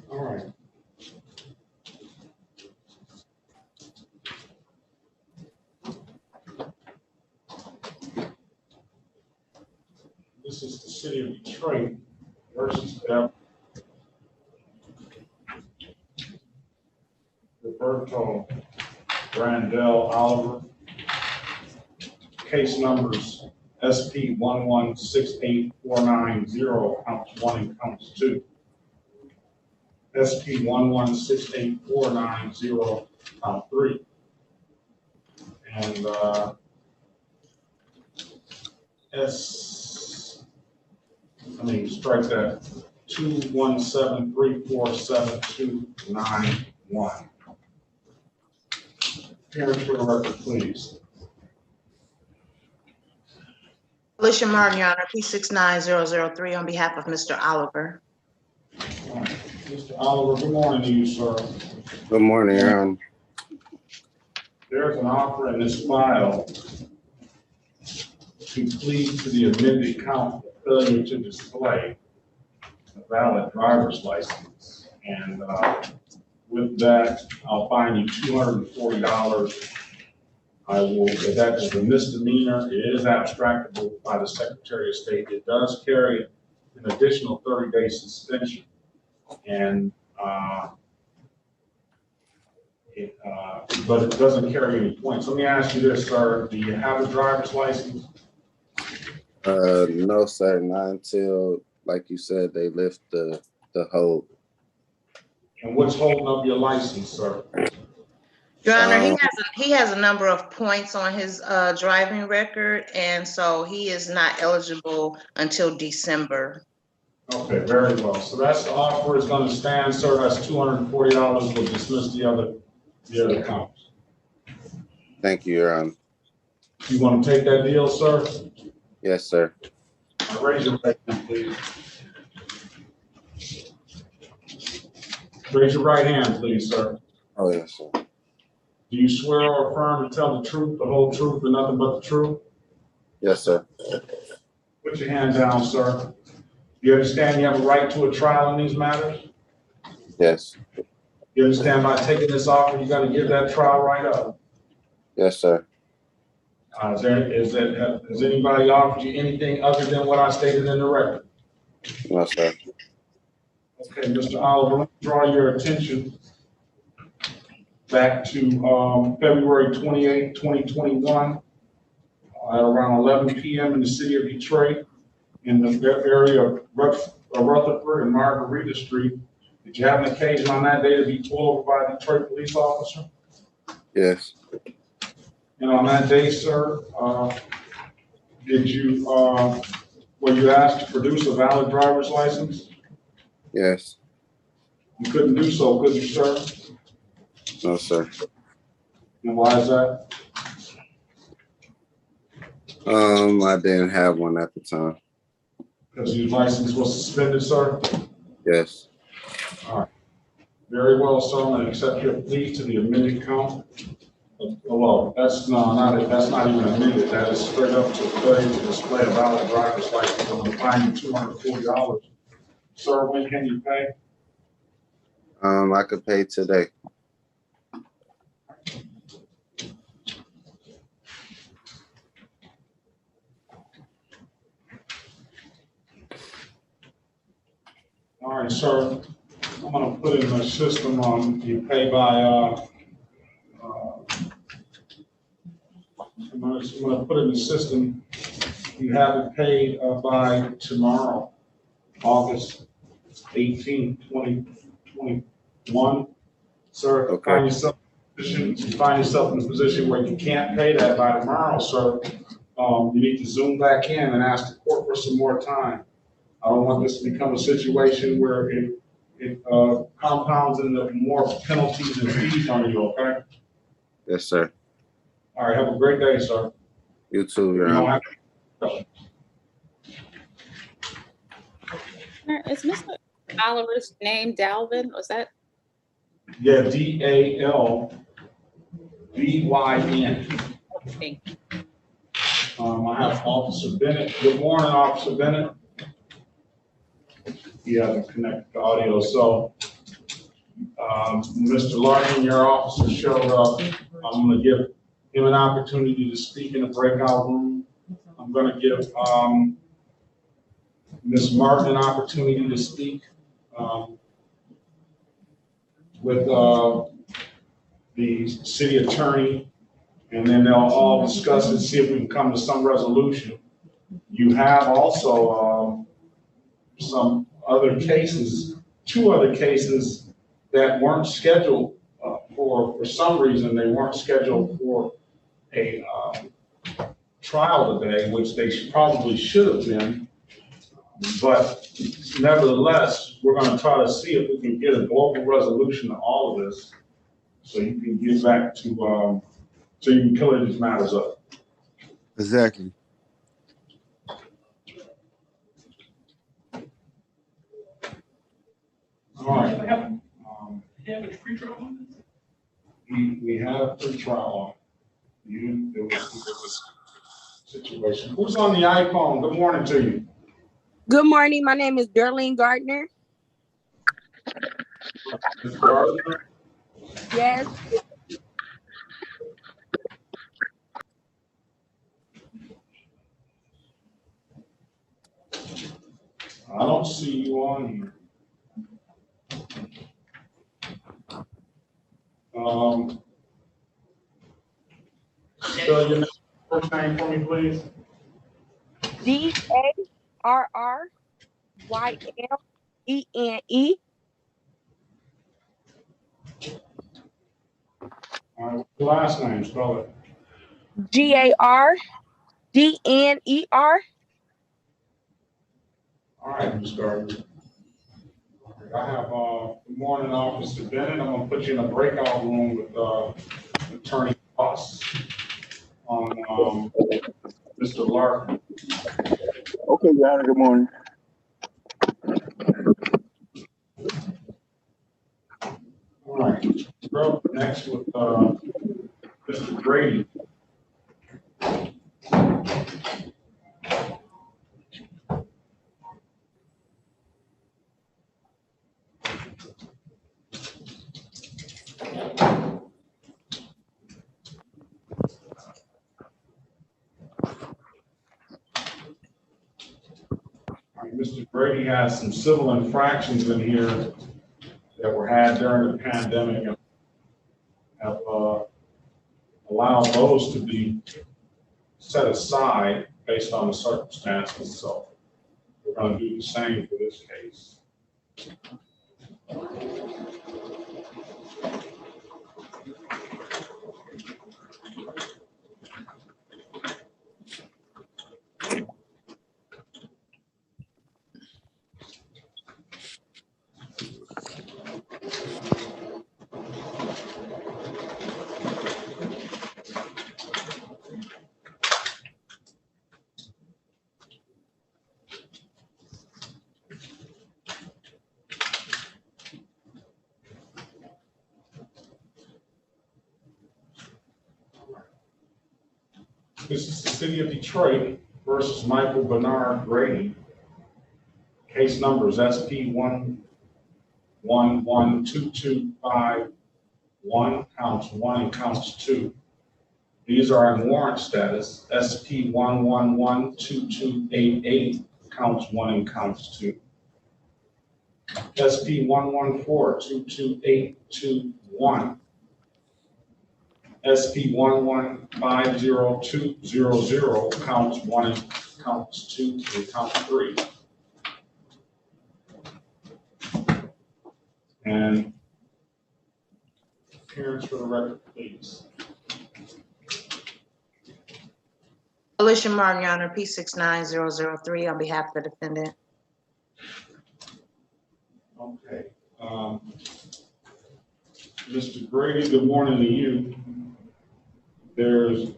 All right. This is the city of Detroit versus Roberto Brandel Oliver. Case numbers SP 1168490 counts 1 and counts 2. SP 1168490 count 3. And strike that 217347291. Parents for the record, please. Alicia Martin, Your Honor, P69003 on behalf of Mr. Oliver. All right. Mr. Oliver, good morning to you, sir. Good morning, Your Honor. There's an offer in this file to plead to the amended count for failure to display a valid driver's license. And with that, I'll fine you $240. That is a misdemeanor. It is abstractable by the Secretary of State. It does carry an additional 30-day suspension. And but it doesn't carry any points. Let me ask you this, sir. Do you have a driver's license? No, sir, not until, like you said, they lift the hold. And what's holding up your license, sir? Your Honor, he has a number of points on his driving record, and so he is not eligible until December. Okay, very well. So that's the offer is going to stand, sir. That's $240. We'll dismiss the other counts. Thank you, Your Honor. You want to take that deal, sir? Yes, sir. Raise your right hand, please. Raise your right hand, please, sir. Oh, yes, sir. Do you swear or affirm to tell the truth, the whole truth, and nothing but the truth? Yes, sir. Put your hand down, sir. You understand you have a right to a trial in these matters? Yes. You understand by taking this offer, you got to give that trial right up? Yes, sir. Has anybody offered you anything other than what I stated in the record? No, sir. Okay, Mr. Oliver, let me draw your attention back to February 28, 2021, at around 11 p.m. in the city of Detroit, in the area of Rutherford and Margarita Street. Did you have an occasion on that day to be pulled over by a Detroit police officer? Yes. And on that day, sir, were you asked to produce a valid driver's license? Yes. You couldn't do so, could you, sir? No, sir. And why is that? I didn't have one at the time. Because your license was suspended, sir? Yes. All right. Very well, sir. I'm going to accept your plea to the amended count. Well, that's not even amended. That is straight up to failure to display a valid driver's license. I'm going to fine you $240. Sir, when can you pay? I could pay today. All right, sir. I'm going to put in the system on you pay by. I'm going to put in the system. You have it paid by tomorrow, August 18, 2021. Sir, Okay. find yourself in a position where you can't pay that by tomorrow, sir. You need to zoom back in and ask the court for some more time. I don't want this to become a situation where it compounds into more penalties and fees on you, okay? Yes, sir. All right, have a great day, sir. You too, You Your don't Honor. have to- Is Mr. Oliver's name Dalvin? Was that? Yeah, DALVYN. Okay. I have Officer Bennett. Good morning, Officer Bennett. He hasn't connected the audio, so, Mr. Larkin, your officer showed up. I'm gonna give him an opportunity to speak in a breakout room. I'm gonna give, Ms. Martin an opportunity to speak, with, the city attorney, and then they'll all discuss and see if we can come to some resolution. You have also, some other cases, two other cases that weren't scheduled, for some reason, they weren't scheduled for a, trial today, which they probably should have been. But nevertheless, we're gonna try to see if we can get a global resolution to all of this, so you can get back to, so you can clear these matters up. Exactly. All right. We had a pre-trial. There was a situation. Who's on the iPhone? Good morning to you. Good morning. My name is Gardner. Ms. Gardner? Yes. I don't see you on here. Spell your first name for me, please. DARRYLENE. All right, what's your last name? Spell it. GARDNER. All right, Ms. Gardner. I have, good morning, Officer Bennett. I'm gonna put you in a breakout room with, Attorney Ross on, Mr. Larkin. Okay, Your Honor, good morning. All right, we're up next with, Mr. Grady. Mr. Grady has some civil infractions in here that were had during the pandemic and have allowed those to be set aside based on the circumstances. So we're going to do the same for this case. This is the City of Detroit versus Michael Bernard Grady. Case numbers SP112251, counts 1 and counts 2. These are in warrant status. SP112288, counts 1 and counts 2. SP11422821. SP115020, counts 1 and counts 2 and count 3. And appearance for the record, please. Alicia Martin, Your Honor, P69003 on behalf of the defendant. Okay. Mr. Grady, good morning to you. There's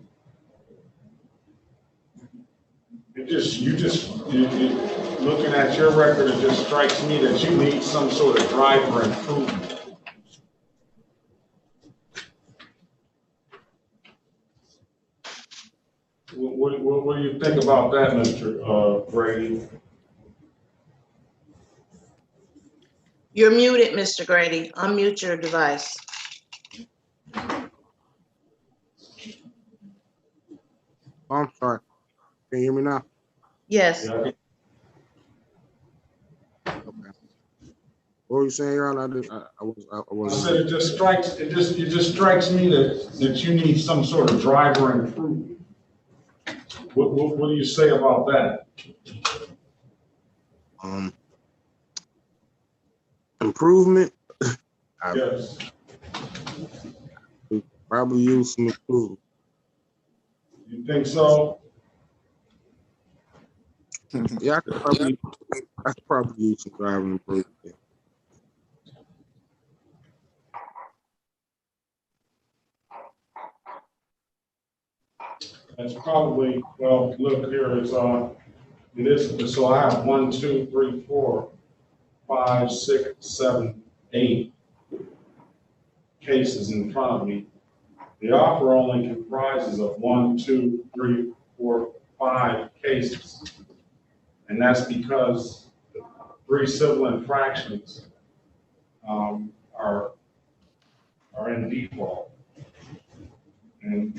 looking at your record, it just strikes me that you need some sort of driver improvement. What do you think about that, Mr. Grady? You're muted, Mr. Grady. Unmute your device. Oh, I'm sorry. Can you hear me now? Yes. Yeah. Okay. What were you saying, Your Honor? I I said it just strikes me that you need some sort of driver improvement. What do you say about that? Improvement. Yes. Probably use some improvement. You think so? Yeah, I could probably use some driving improvement. That's probably, well, look here, it is, so I have 1, 2, 3, 4, 5, 6, 7, 8 cases in front of me. The offer only comprises of 1, 2, 3, 4, 5 cases. And that's because the 3 civil infractions are in default. And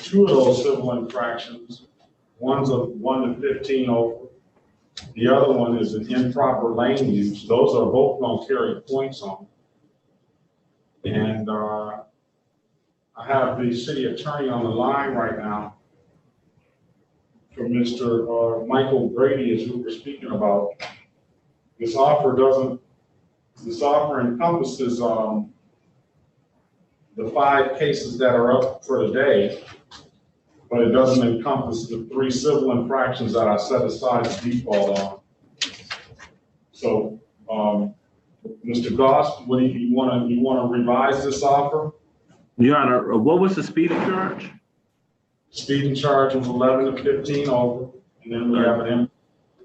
2 of those civil infractions, one's a 1 to 15 over. The other one is an improper lane use. Those are both going to carry points on. And I have the city attorney on the line right now for Mr. Michael Brady, as we were speaking about. This offer encompasses the 5 cases that are up for today, but it doesn't encompass the 3 civil infractions that I set aside as default on. So, Mr. Goss, what do you want to revise this offer? Your Honor, what was the speeding charge? Speeding charge was 11 to 15 over, and then we have an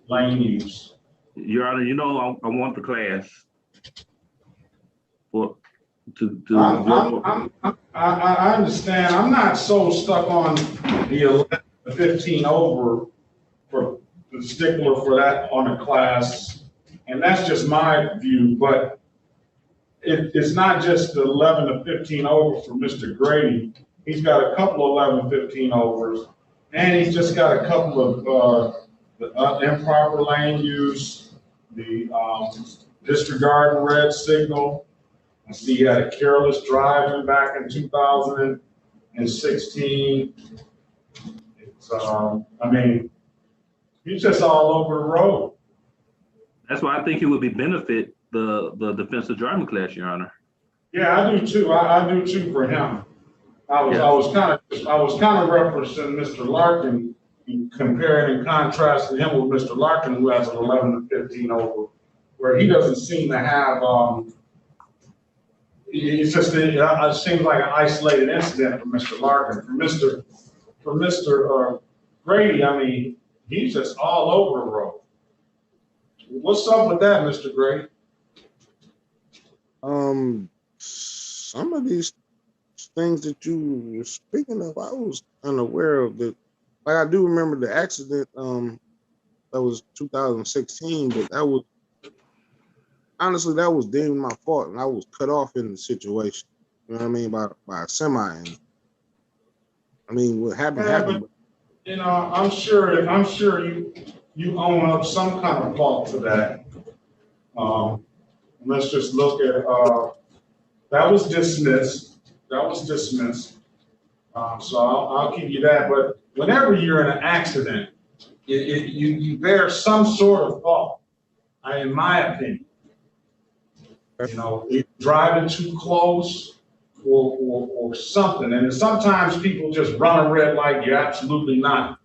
lane use. Your Honor, you know I want the class for I understand. I'm not so stuck on the 11 to 15 over for the stickler for that on a class, and that's just my view. But it's not just the 11 to 15 over for Mr. Grady. He's got a couple of 11, 15 overs, and he's just got a couple of improper lane use, the disregarding red signal. I see he had a careless driving back in 2016. It's, I mean, he's just all over the road. That's why I think it would be benefit the defensive driving class, Your Honor. Yeah, I do too. I do too for him. I was kind of referencing Mr. Larkin, comparing and contrasting him with Mr. Larkin, who has an 11 to 15 over, where he doesn't seem to have. It's just it seems like an isolated incident for Mr. Larkin. For Mr. Grady, I mean, he's just all over the road. What's up with that, Mr. Grady? Some of these things that you were speaking of, I was unaware of. That, like, I do remember the accident. That was 2016, but that was honestly that was deemed my fault, and I was cut off in the situation. You know what I mean, by a semi. And I mean, what happened happened. But, you know, I'm sure you own up some kind of fault to that. Let's just look at that was dismissed. So I'll give you that. But whenever you're in an accident, you bear some sort of fault, in my opinion. You know, driving too close or something. And sometimes people just run a red light. You're absolutely not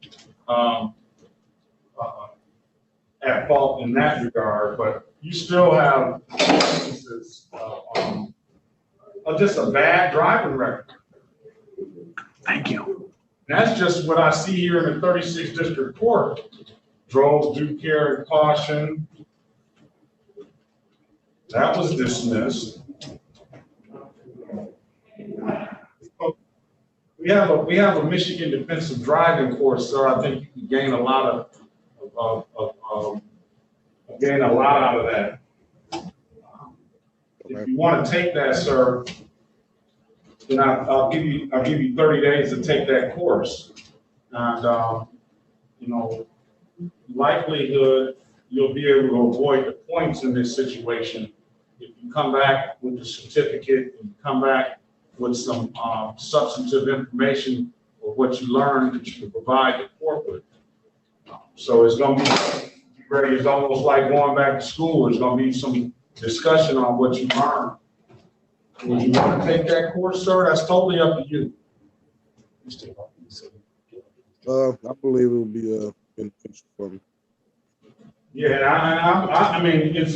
at fault in that regard, but you still have instances of just a bad driving record. Thank you. That's just what I see here in the 36th District Court. Drove due care and caution. That was dismissed. We have a Michigan defensive driving course, sir. I think you can gain a lot out of that. If you want to take that, sir, then I'll give you 30 days to take that course. And you know, likelihood you'll be able to avoid the points in this situation if you come back with the certificate and come back with some substantive information of what you learned that you can provide the court with. So it's going to be ready. It's almost like going back to school. There's going to be some discussion on what you learned. Would you want to take that course, sir? That's totally up to you. I believe it will be beneficial for me. Yeah, I mean, it's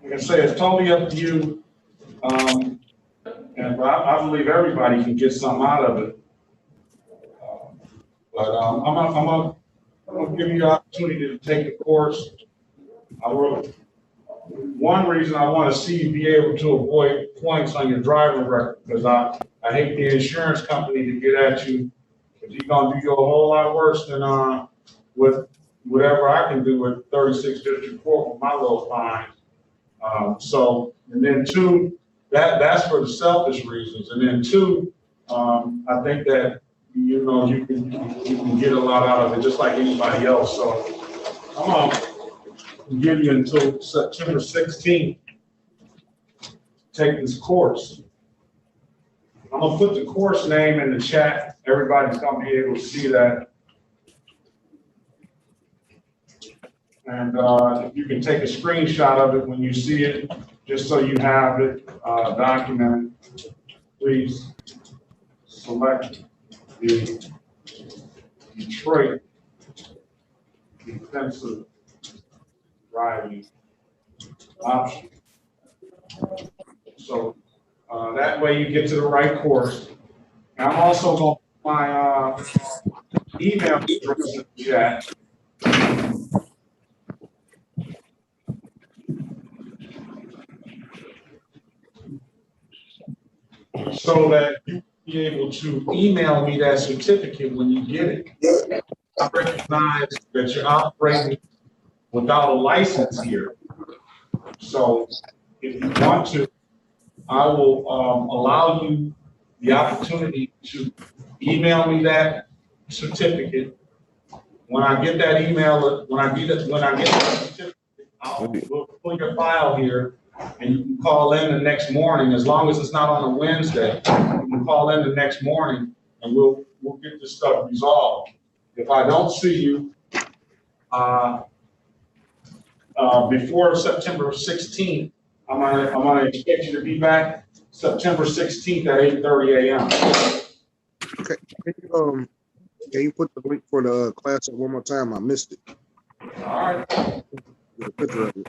like I say, it's totally up to you. And I believe everybody can get something out of it. But I'm gonna give you the opportunity to take the course. One reason I want to see you be able to avoid points on your driving record, because I hate the insurance company to get at you, because he's gonna do you a whole lot worse than with whatever I can do with 36 District Court with my little fine. And then two, that's for the selfish reasons. And then two, I think that, you know, you can get a lot out of it just like anybody else. So I'm gonna give you until September 16th to take this course. I'm gonna put the course name in the chat. Everybody's gonna be able to see that. And if you can take a screenshot of it when you see it, just so you have it documented, please select the Detroit defensive driving option. So that way you get to the right course. And I'm also going to put my email address in the chat. So that you be able to email me that certificate when you get it. I recognize that you're operating without a license here. So if you want to, I will allow you the opportunity to email me that certificate. When I get that email, when I get that certificate, I'll put your file here. And you can call in the next morning, as long as it's not on a Wednesday. You can call in the next morning, and we'll get this stuff resolved. If I don't see you before September 16th, I'm gonna expect you to be back September 16th at 8:30 a.m. Okay. Can you put the link for the class up one more time? I missed it. All right. Get a picture of it.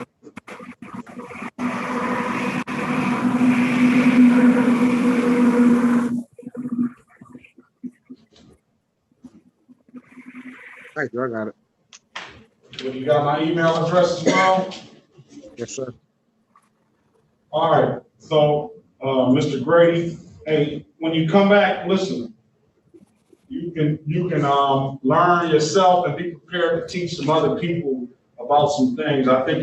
Thank you, I got it. You got my email address as well? Yes, sir. All right, so Mr. Grady, hey, when you come back, listen, you can learn yourself and be prepared to teach some other people about some things. I think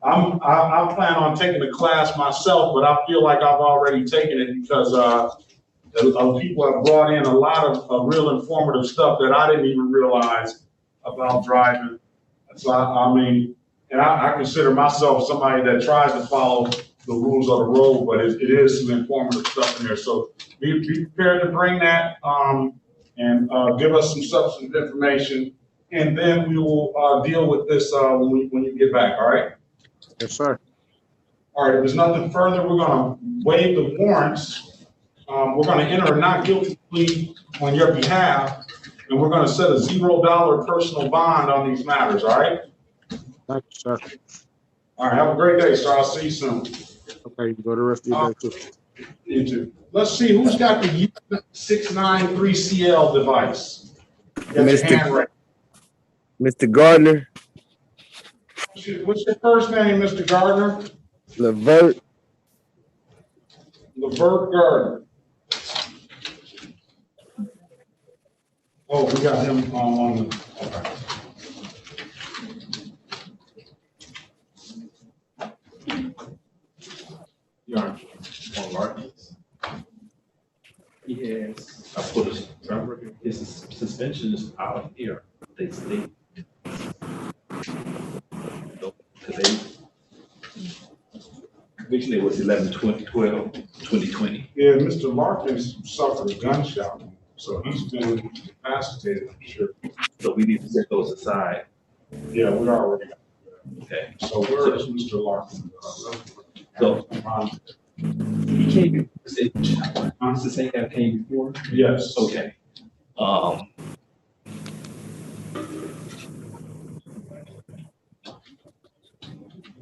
I plan on taking the class myself, but I feel like I've already taken it because people have brought in a lot of real informative stuff that I didn't even realize about driving. So I mean, and I consider myself somebody that tries to follow the rules of the road, but it is some informative stuff in there. So be prepared to bring that and give us some substantive information, and then we will deal with this when you get back. All right. Yes, sir. All right. If there's nothing further, we're going to waive the warrants. We're going to enter a not guilty plea on your behalf, and we're going to set a $0 personal bond on these matters. All right. Thank you, sir. All right. Have a great day, sir. I'll see you soon. Okay, you can go the rest of your day too. You too. Let's see, who's got the U693CL device? Got your hand raised. Mr. Gardner, What's your first name, Mr. Gardner? Levert, Levert Gardner. Oh, we got him on the, okay. You aren't on Martin's. He has, I put his driver record, his suspension is out of here. They state. Today, conviction date was 11/12/2020. Yeah, Mr. Larkins suffered a gunshot, so he's been incapacitated, I'm sure. So we need to set those aside. Yeah, we already got Okay. that. So where is Mr. Larkins? So he came, honestly saying that came before? Yes. Okay.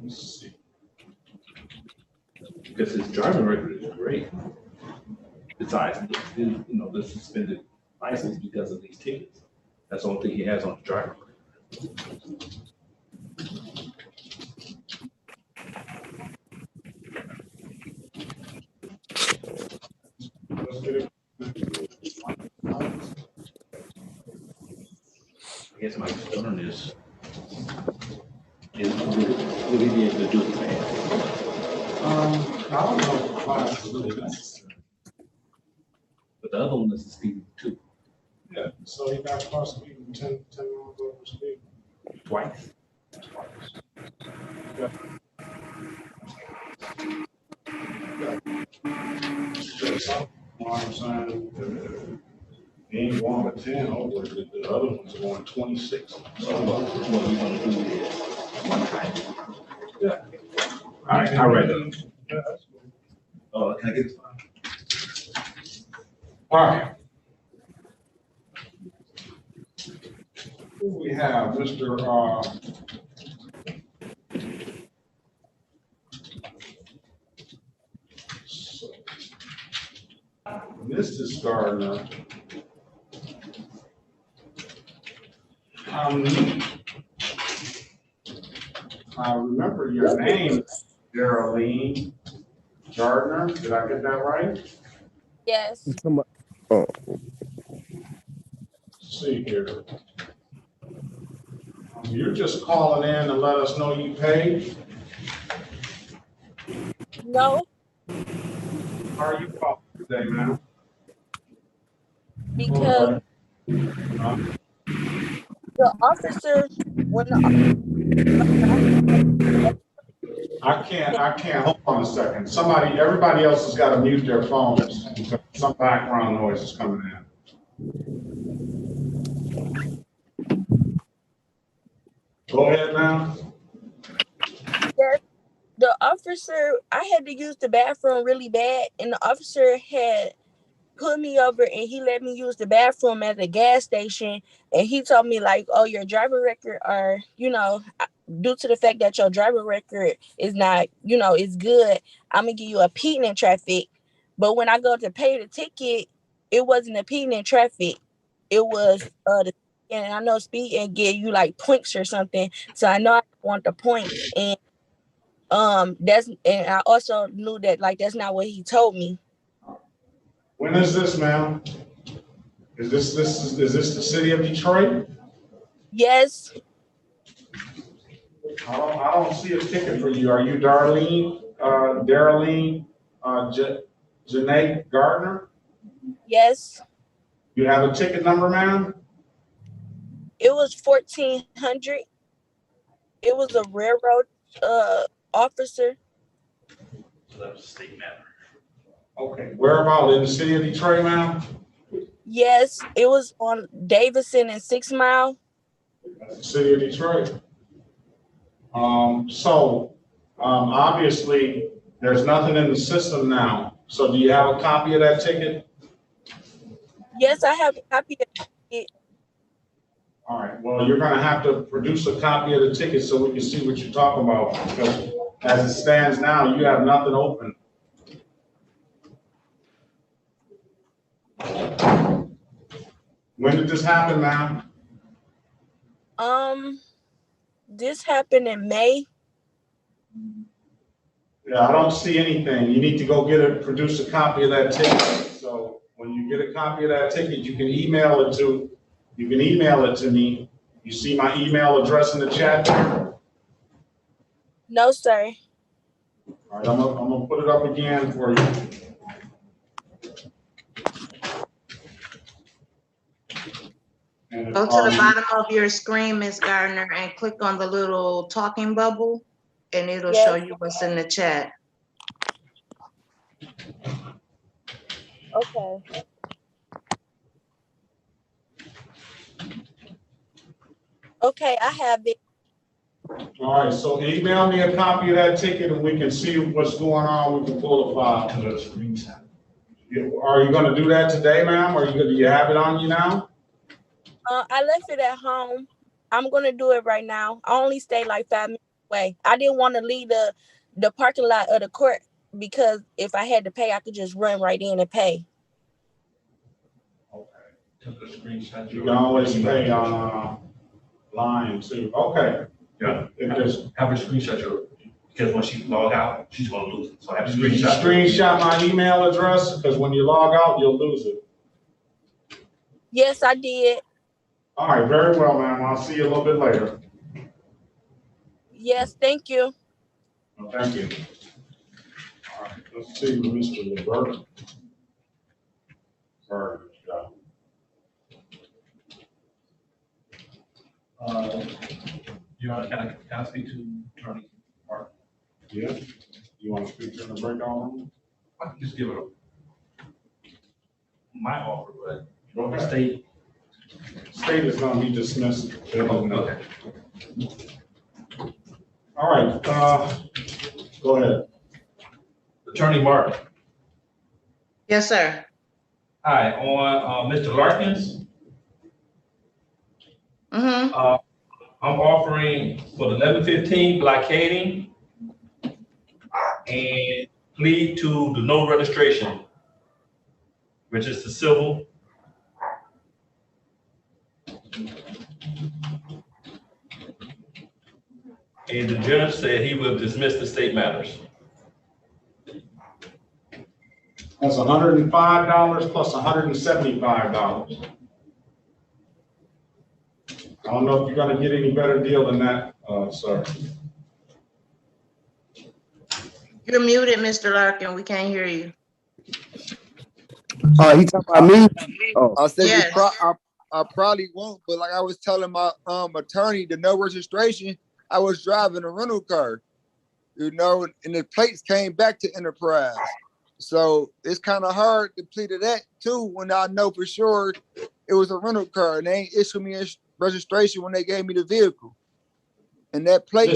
Let's see. Because his driving record is great. Besides, the suspended license because of these tickets. That's the only thing he has on the driving record. Let's get it. I guess my concern is will he be able to do the class? I don't know if the class is really necessary. But the other one is the speed too, Yeah, so he got caught speeding 10 miles over speed. twice. Yeah. I'm saying, he ain't going but 10 over, the other ones are going 26. So what we're gonna do is one time. Yeah. All right, I read it. Yeah, that's good. Can I get this? All right. Who we have, Mr. Mrs. Gardner. I remember your name, Geraldine Gardner. Did I get that right? Yes. oh, Let's see here. You're just calling in to let us know you paid? No, How are you calling today, ma'am? because the officer, when I can't, hold on a second. Everybody else has got to mute their phones because some background noise is coming in. Go ahead now. the officer, I had to use the bathroom really bad, and the officer had put me over and he let me use the bathroom at the gas station, and he told me like, oh, your driver record are, due to the fact that your driver record is not, is good, I'm gonna give you a peeding in traffic. But when I go to pay the ticket, it wasn't a peeding in traffic. It was and I know speed and give you like points or something. So I know I want the points, and I also knew that like that's not what he told me. When is this, ma'am? Is this the city of Detroit? Yes. I don't see a ticket for you. Are you Darlene Janae Gardner? Yes. You have a ticket number, ma'am? It was 1400. It was a railroad officer. So that was a state matter. Okay. Where about in the city of Detroit, ma'am? Yes, it was on Davison and 6 Mile. That's the city of Detroit. Obviously there's nothing in the system now. So do you have a copy of that ticket? Yes, I have a copy of it. All right, well, you're gonna have to produce a copy of the ticket so we can see what you're talking about, because as it stands now, you have nothing open. When did this happen, ma'am? This happened in May. Yeah, I don't see anything. You need to go produce a copy of that ticket. So when you get a copy of that ticket, you can email it to me. You see my email address in the chat there? No, sir. All right, I'm gonna put it up again for you. And Go to the bottom of your screen, Ms. Gardner, and click on the little talking bubble, and it'll show Yes. you what's in the chat. Okay. Okay, I have it. All right, so email me a copy of that ticket and we can see what's going on. We can pull the file. To the screenshot. Are you gonna do that today, ma'am? Do you have it on you now? I left it at home. I'm gonna do it right now. I only stay like 5 minutes away. I didn't want to leave the parking lot of the court because if I had to pay, I could just run right in and pay. Okay. Took a screenshot. You can always pay line too. Okay. Yeah. If there's, Have her screenshot your, because when she log out, she's gonna lose it. So have a you screenshot. screenshot my email address, because when you log out, you'll lose it. Yes, I did. All right, very well, ma'am. I'll see you a little bit later. Yes, thank you. Well, thank you. All right, let's see, Mr. Levert. Sorry, Your Honor, can I speak to Attorney Mark? yeah. You want to speak to the breakdown room? I can just give her my offer, but you want the state? State is going to be dismissed. Okay. All right, go ahead. Attorney Mark. Yes, sir. Hi, on Mr. Larkins. Mm-hmm. I'm offering for the 1115 blockading and plead to the no registration, which is the civil. And the judge said he will dismiss the state matters. That's $105 plus $175. I don't know if you're going to get any better deal than that, sir. You're muted, Mr. Larkin. We can't hear you. He talking about me? Oh, I said Yes. I probably won't, but like I was telling my attorney, the no registration, I was driving a rental car, and the plates came back to Enterprise. So it's kind of hard to plead to that too when I know for sure it was a rental car and they ain't issued me a registration when they gave me the vehicle. And that plate,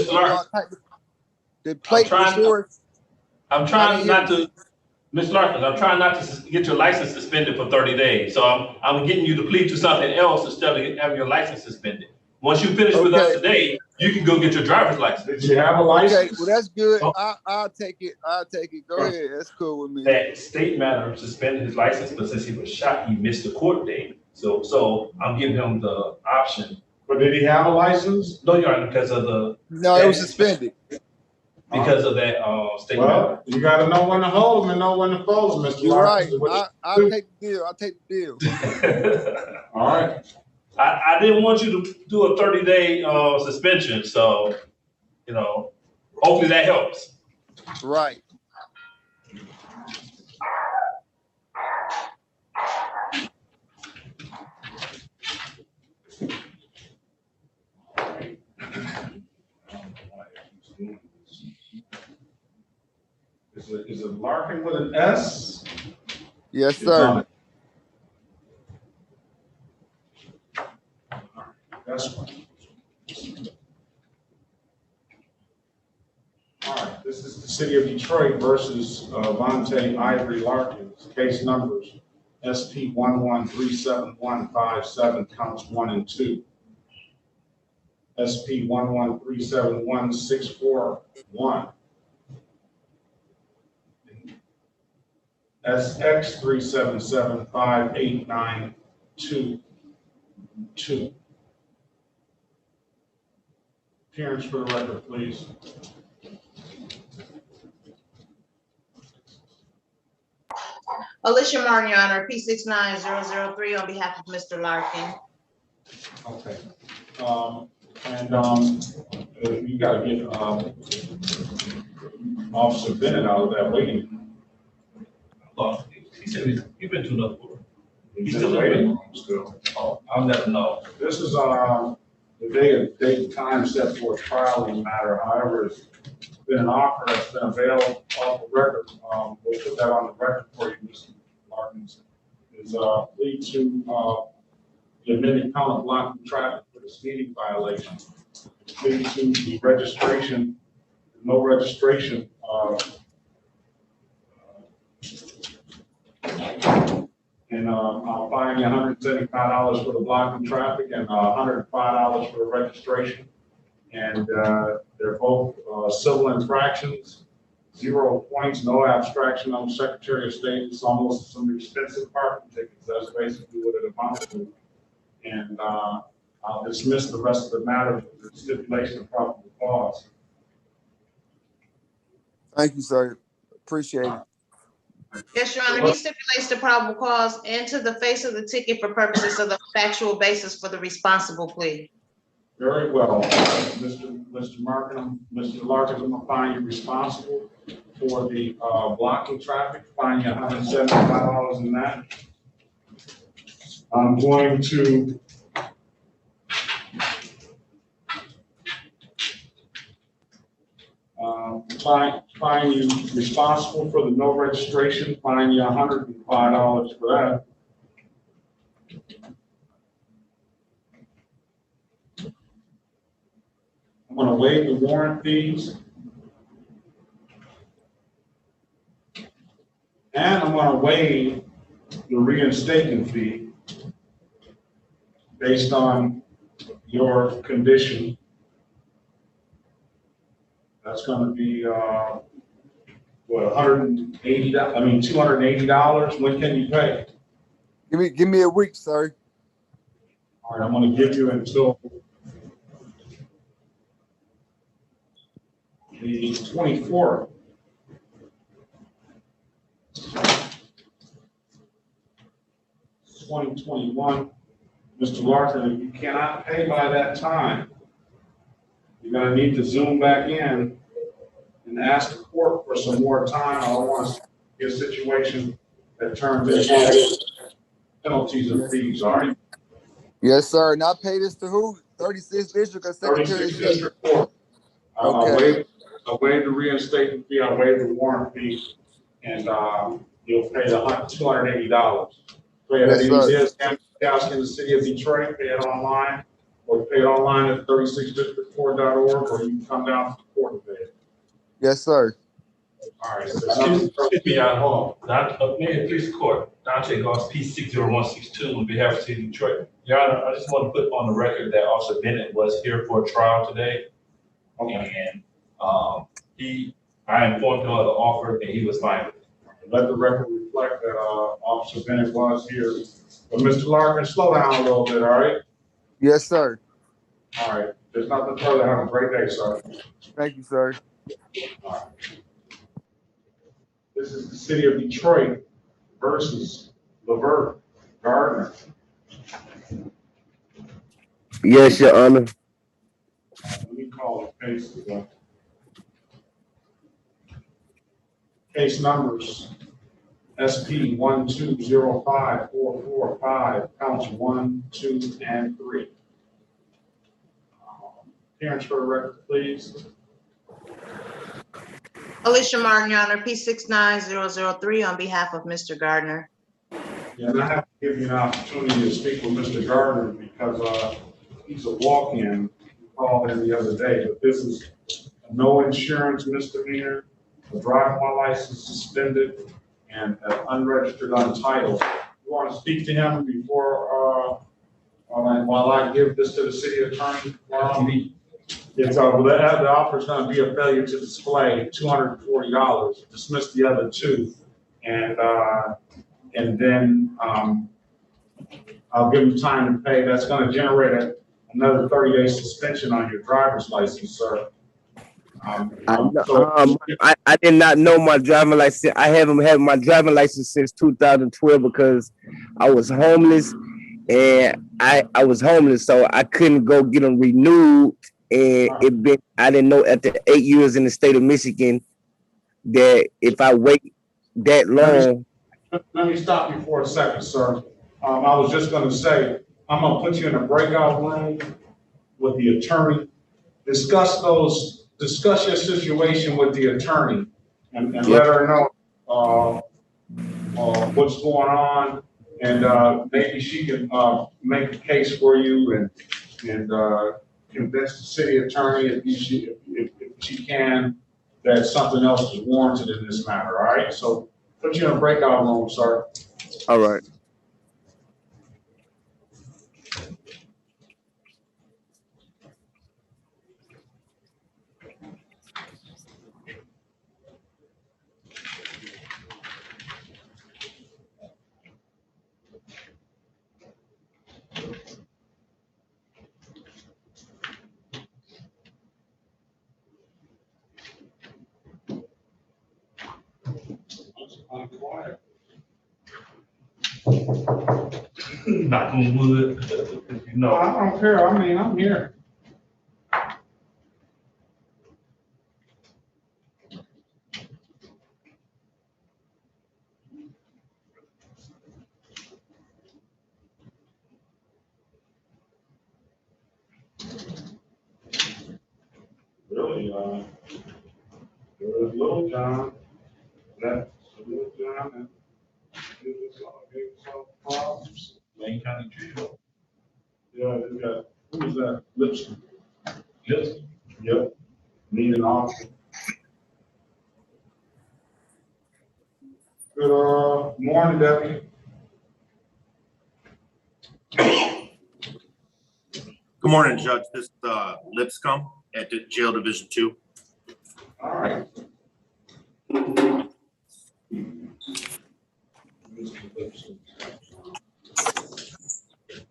the plate for sure. I'm trying not to, Ms. Larkins, I'm trying not to get your license suspended for 30 days. So I'm getting you to plead to something else instead of having your license suspended. Once you finish with us today, you can go get your driver's license. Did you have a license? Okay, well that's good. I'll take it. Go ahead. That's cool with me. That state matter suspended his license, but since he was shot, he missed the court date. So I'm giving him the option. But did he have a license? No, Your Honor, because of the. No, it was suspended. Because of that state matter. Well, you got to know when to hold them and know when to close them, Mr. You're right. Larkins. I'll take the deal. I'll take the deal. All right. I didn't want you to do a 30-day suspension, so, hopefully that helps. Right. Is it Larkin with an S? Yes, sir. That's one. All right, this is the city of Detroit versus Vontae Ivory Larkins. Case numbers SP 1137157 counts 1 and 2. SP 1137161. SX 3775892. Appearance for the record, please. Alicia Martin, Your Honor, P69003 on behalf of Mr. Larkin. Okay. You gotta get, Officer Bennett out of that waiting. He said he's been to another board. He's still waiting still. Oh, I'll never know. This is, the date and time set for a trial in the matter. However, it's been an offer that's been available off the record. We'll put that on the record for you, Mr. Perkins. Is, lead to, the amended count of blocking traffic for the speeding violation. Lead to the registration, no registration, and I'll fine you $175 for the blocking traffic and $105 for the registration. And they're both civil infractions, 0 points, no abstraction on the Secretary of State. It's almost some expensive parking tickets. That's basically what it amounts to. And I'll dismiss the rest of the matter with the stipulation of probable cause. Thank you, sir. Appreciate it. Yes, Your Honor, he stipulates the probable cause and to the face of the ticket for purposes of the factual basis for the responsible plea. Very well, Mr. Markham, Mr. Larkin, I'm gonna find you responsible for the blocking traffic, fine you $175 in that. I'm going to fine you responsible for the no registration, fine you $105 for that. I'm going to waive the warrant fees. And I'm going to waive the reinstatement fee based on your condition. That's going to be, what, $280? When can you pay? Give me a week, sir. All right, I'm going to give you until the 24th. $2021. Mr. Larkin, if you cannot pay by that time, you're going to need to zoom back in and ask the court for some more time. I don't want to get a situation that turns into penalties and fees, all right? Yes, sir. Not pay this to who? 36th District or Secretary of 36th State? District Court. Okay. I'll waive the reinstatement fee, I'll waive the warrant fee, and you'll pay the $280. Pay it at EZS Kiosk in the city of Detroit, pay it online, or pay it online at 36district4.org, or you can come down to the court and pay it. Yes, sir. All right. Excuse me, hold on. Mayor Police Court, Dante Goss, P60162 on behalf of the city of Detroit. Your Honor, I just want to put on the record that Officer Bennett was here for a trial today. Okay. And I informed him of the offer and he was fine with it. Let the record reflect that Officer Bennett was here. But Mr. Larkin, slow down a little bit, all right? Yes, sir. All right. There's nothing further. Have a great day, sir. Thank you, sir. All right. This is the city of Detroit versus Gardner. Yes, Your Honor. Let me call the case. Case numbers SP 1205445, counts 1, 2, and 3. Appearance for the record, please. Alicia Martin, Your Honor, P69003 on behalf of Mr. Gardner. Yeah, and I have to give you an opportunity to speak with Mr. Gardner because he's a walk-in. He called in the other day, but this is a no insurance misdemeanor, a driving while license suspended, and an unregistered untitled. You want to speak to him before, while I give this to the city attorney? It's the offer is going to be a failure to display, $240. Dismiss the other two, and then, I'll give them time to pay. That's gonna generate another 30-day suspension on your driver's license, sir. I did not know my driving license. I haven't had my driving license since 2012 because I was homeless, and I was homeless, so I couldn't go get them renewed. And I didn't know after 8 years in the state of Michigan that if I wait that long. Let me stop you for a second, sir. I was just gonna say, I'm gonna put you in a breakout room with the attorney. Discuss your situation with the attorney and let her know what's going on, and maybe she can make a case for you and convince the city attorney if she can that something else is warranted in this matter. All right, so put you in a breakout room, sir. All right. Quiet. Knock on wood, you No, know. I don't care. I mean, I'm here. Really, there's Little John. That's Little John, and gave us all problems. Lane County Jail. Yeah, they got, who was that? Lipscomb. Yes. Yep. Need an officer. Good morning, Deputy. Good morning, Judge. This is Lipscomb at the Jail Division 2. All right. Mr. Lipscomb.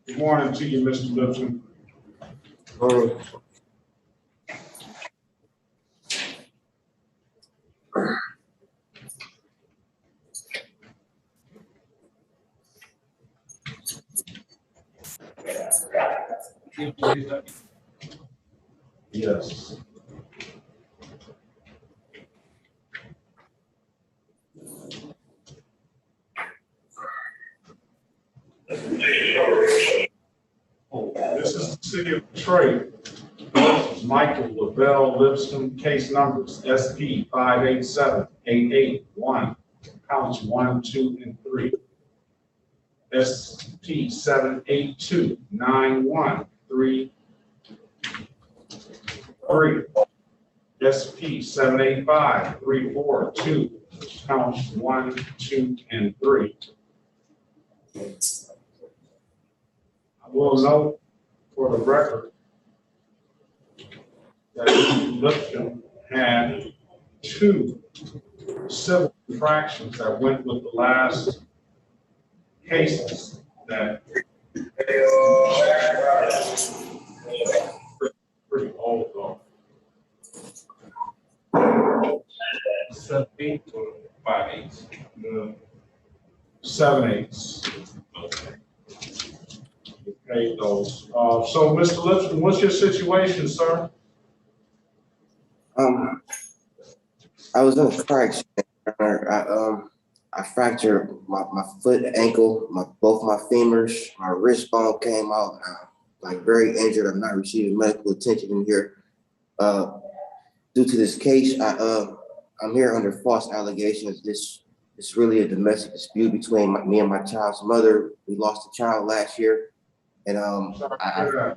Good morning to you, Mr. Lipscomb. Yes. This is the city of Detroit. This is Michael Lavelle Lipscomb, case numbers SP 587-881, counts 1, 2, and 3. SP 782-91-3. SP 785-342, counts 1, 2, and 3. I will note for the record that Mr. Lipscomb had 2 civil infractions that went with the last cases that pretty old though. 7, 8, or 5, 8? 7 8s. Okay. We paid those. So Mr. Lipscomb, what's your situation, sir? I was in a car accident. I fractured my foot, ankle, both my femurs, my wrist bone came out. Like very injured. I'm not receiving medical attention in here. Due to this case, I'm here under false allegations. It's really a domestic dispute between me and my child's mother. We lost a child last year, and I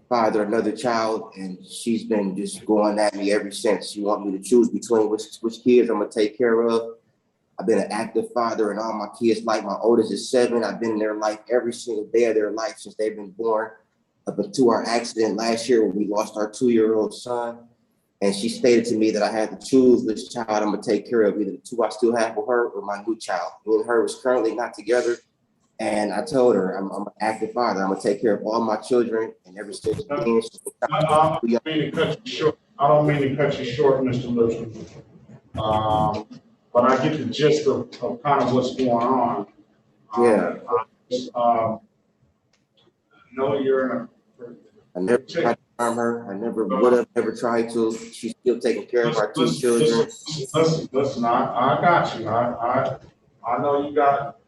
fathered another child, and she's been just going at me ever since. She wants me to choose between which kids I'm gonna take care of. I've been an active father in all my kids' life. My oldest is 7. I've been in their life every single day of their life since they've been born, up until our accident last year when we lost our 2-year-old son. And she stated to me that I had to choose which child I'm gonna take care of, either the two I still have with her or my new child. Me and her was currently not together. And I told her I'm an active father. I'm gonna take care of all my children and ever since then. I don't mean to cut you short. I don't mean to cut you short, Mr. Lipscomb. But I get the gist of kind of what's going on. Yeah. No, you're in I never tried to harm her. I never would have ever tried to. She's still taking care of our two children. Listen, I got you. I know you got,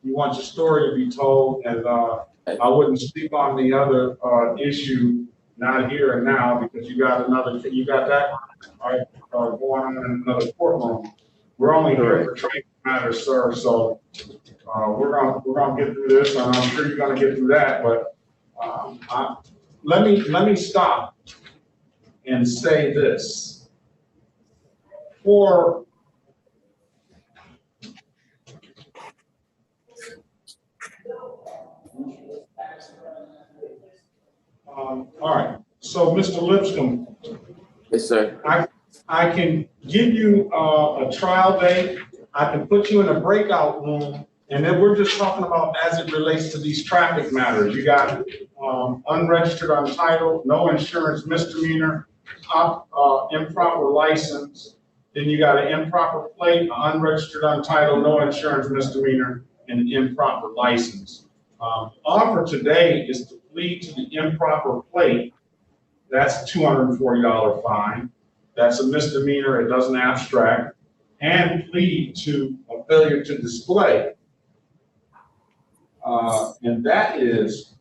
you want your story to be told, and I wouldn't speak on the other issue, not here and now, because you got that going on in another courtroom. We're only here for training matters, sir. So we're gonna get through this, and I'm sure you're gonna get through that. But let me stop and say this. For all right, so Mr. Lipscomb. Yes, sir. I can give you a trial date. I can put you in a breakout room, and then we're just talking about as it relates to these traffic matters. You got unregistered, untitled, no insurance misdemeanor, improper license. Then you got an improper plate, unregistered, untitled, no insurance misdemeanor, and an improper license. Offer today is to plead to the improper plate. That's a $240 fine. That's a misdemeanor. It doesn't abstract. And plead to a failure to display. And that is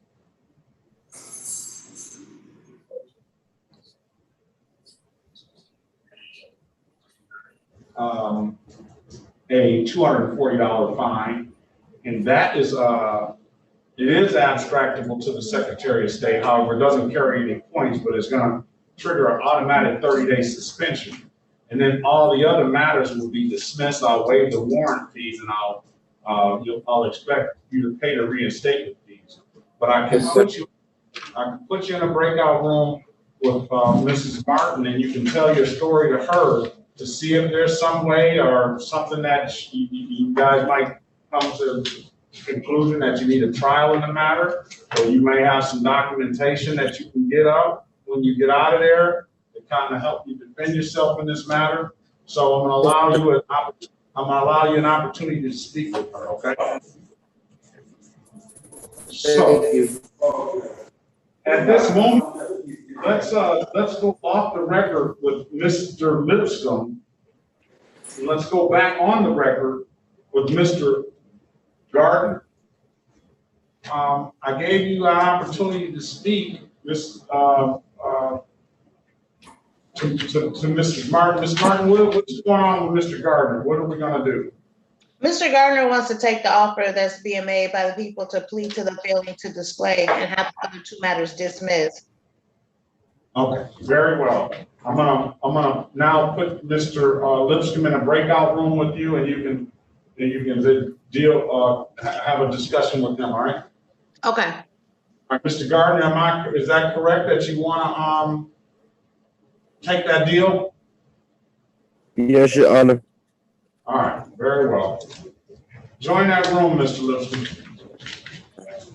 a $240 fine. And that is it is abstractable to the Secretary of State. However, it doesn't carry any points, but it's going to trigger an automatic 30-day suspension. And then all the other matters will be dismissed. I'll waive the warrant fees, and I'll expect you to pay the reinstatement fees. But I can put you in a breakout room with Mrs. Martin, and you can tell your story to her to see if there's some way or something that you guys might come to conclusion that you need a trial in the matter, or you may have some documentation that you can get up when you get out of there to kind of help you defend yourself in this matter. So I'm going to allow you an opportunity to speak with her. Okay. So at this moment, let's go off the record with Mr. Lipscomb. And let's go back on the record with Mr. Gardner. I gave you an opportunity to speak, to Mrs. Martin. Mrs. Martin, what's going on with Mr. Gardner? What are we going to do? Mr. Gardner wants to take the offer that's being made by the people to plead to the failure to display and have the other two matters dismissed. Okay, very well. I'm gonna now put Mr. Lipscomb in a breakout room with you, and you can have a discussion with them. All right. Okay. All right, Mr. Gardner, is that correct that you want to take that deal? Yes, Your Honor. All right, very well. Join that room, Mr. Lipscomb.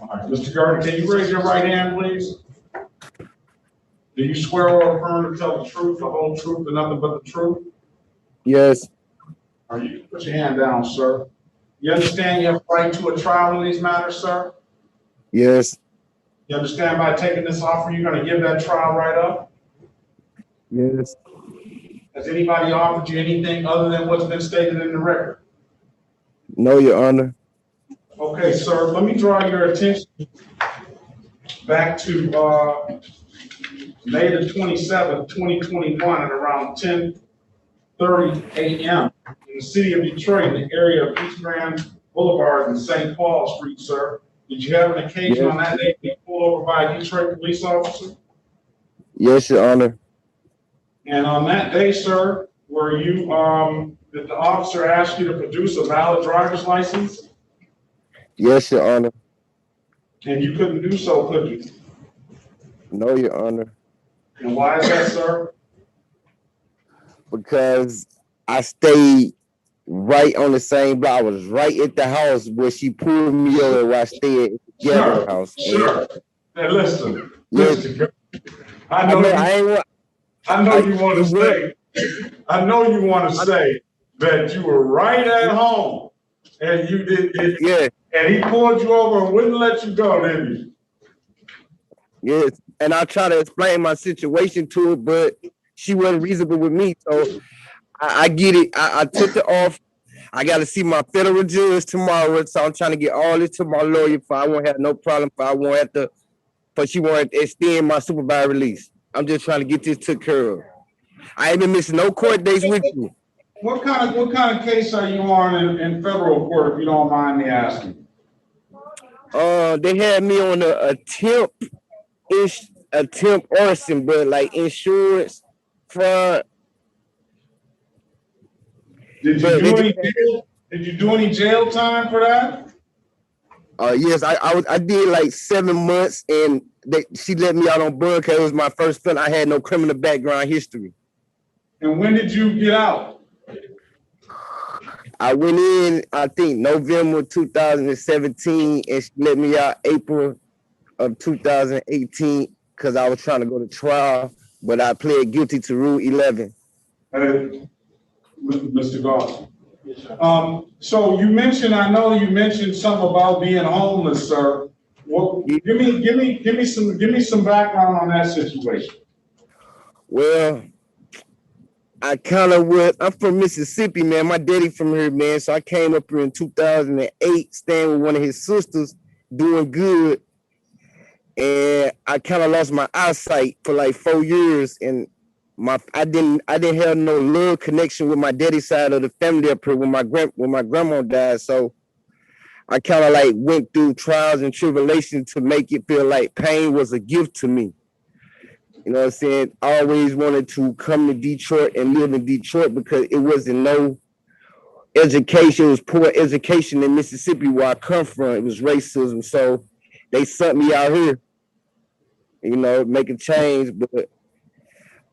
All right, Mr. Gardner, can you raise your right hand, please? Do you swear or affirm to tell the truth, the whole truth, and nothing but the truth? Yes. All right, you can put your hand down, sir. You understand you have a right to a trial in these matters, sir? Yes. You understand by taking this offer, you're going to give that trial right up? Yes. Has anybody offered you anything other than what's been stated in the record? No, Your Honor. Okay, sir, let me draw your attention back to May the 27th, 2021 at around 10:30 a.m. in the city of Detroit, in the area of East Grand Boulevard and St. Paul Street, sir. Did you have an occasion on that day to be pulled over by a Detroit police officer? Yes, Your Honor. And on that day, sir, did the officer ask you to produce a valid driver's license? Yes, Your Honor. And you couldn't do so, could you? No, Your Honor. And why is that, sir? Because I stayed right on the same block. I was right at the house where she pulled me over while I stayed at the Gardner house. Sure. Now listen, Yes. Mr. I know you want to say that you were right at home and you did it. Yeah. And he pulled you over and wouldn't let you go, didn't he? Yes. And I try to explain my situation to her, but she wasn't reasonable with me. So I get it. I took it off. I got to see my federal judge tomorrow. So I'm trying to get all this to my lawyer for I won't have no problem. She won't extend my supervised release. I'm just trying to get this took care of. I ain't been missing no court days with you. What kind of case are you on in federal court, if you don't mind me asking? They had me on a attempt arson, but like insurance fraud. Did you do any jail time for that? Yes, I did like 7 months, and she let me out on bond because it was my first felony. I had no criminal background history. And when did you get out? I went in, I think, November 2017, and she let me out April of 2018 because I was trying to go to trial, but I pled guilty to Rule 11. Mr. Gardner. So I know you mentioned something about being homeless, sir. Well, give me some background on that situation. Well, I kind of was. I'm from Mississippi, man. My daddy from here, man. So I came up here in 2008, staying with one of his sisters, doing good, and I kind of lost my eyesight for like 4 years, and I didn't have no love connection with my daddy's side of the family up here when my grandma died. So I kind of like went through trials and tribulations to make it feel like pain was a gift to me. You know what I'm saying? I always wanted to come to Detroit and live in Detroit because it wasn't no education. It was poor education in Mississippi where I come from. It was racism. So they sent me out here, you know, make a change. But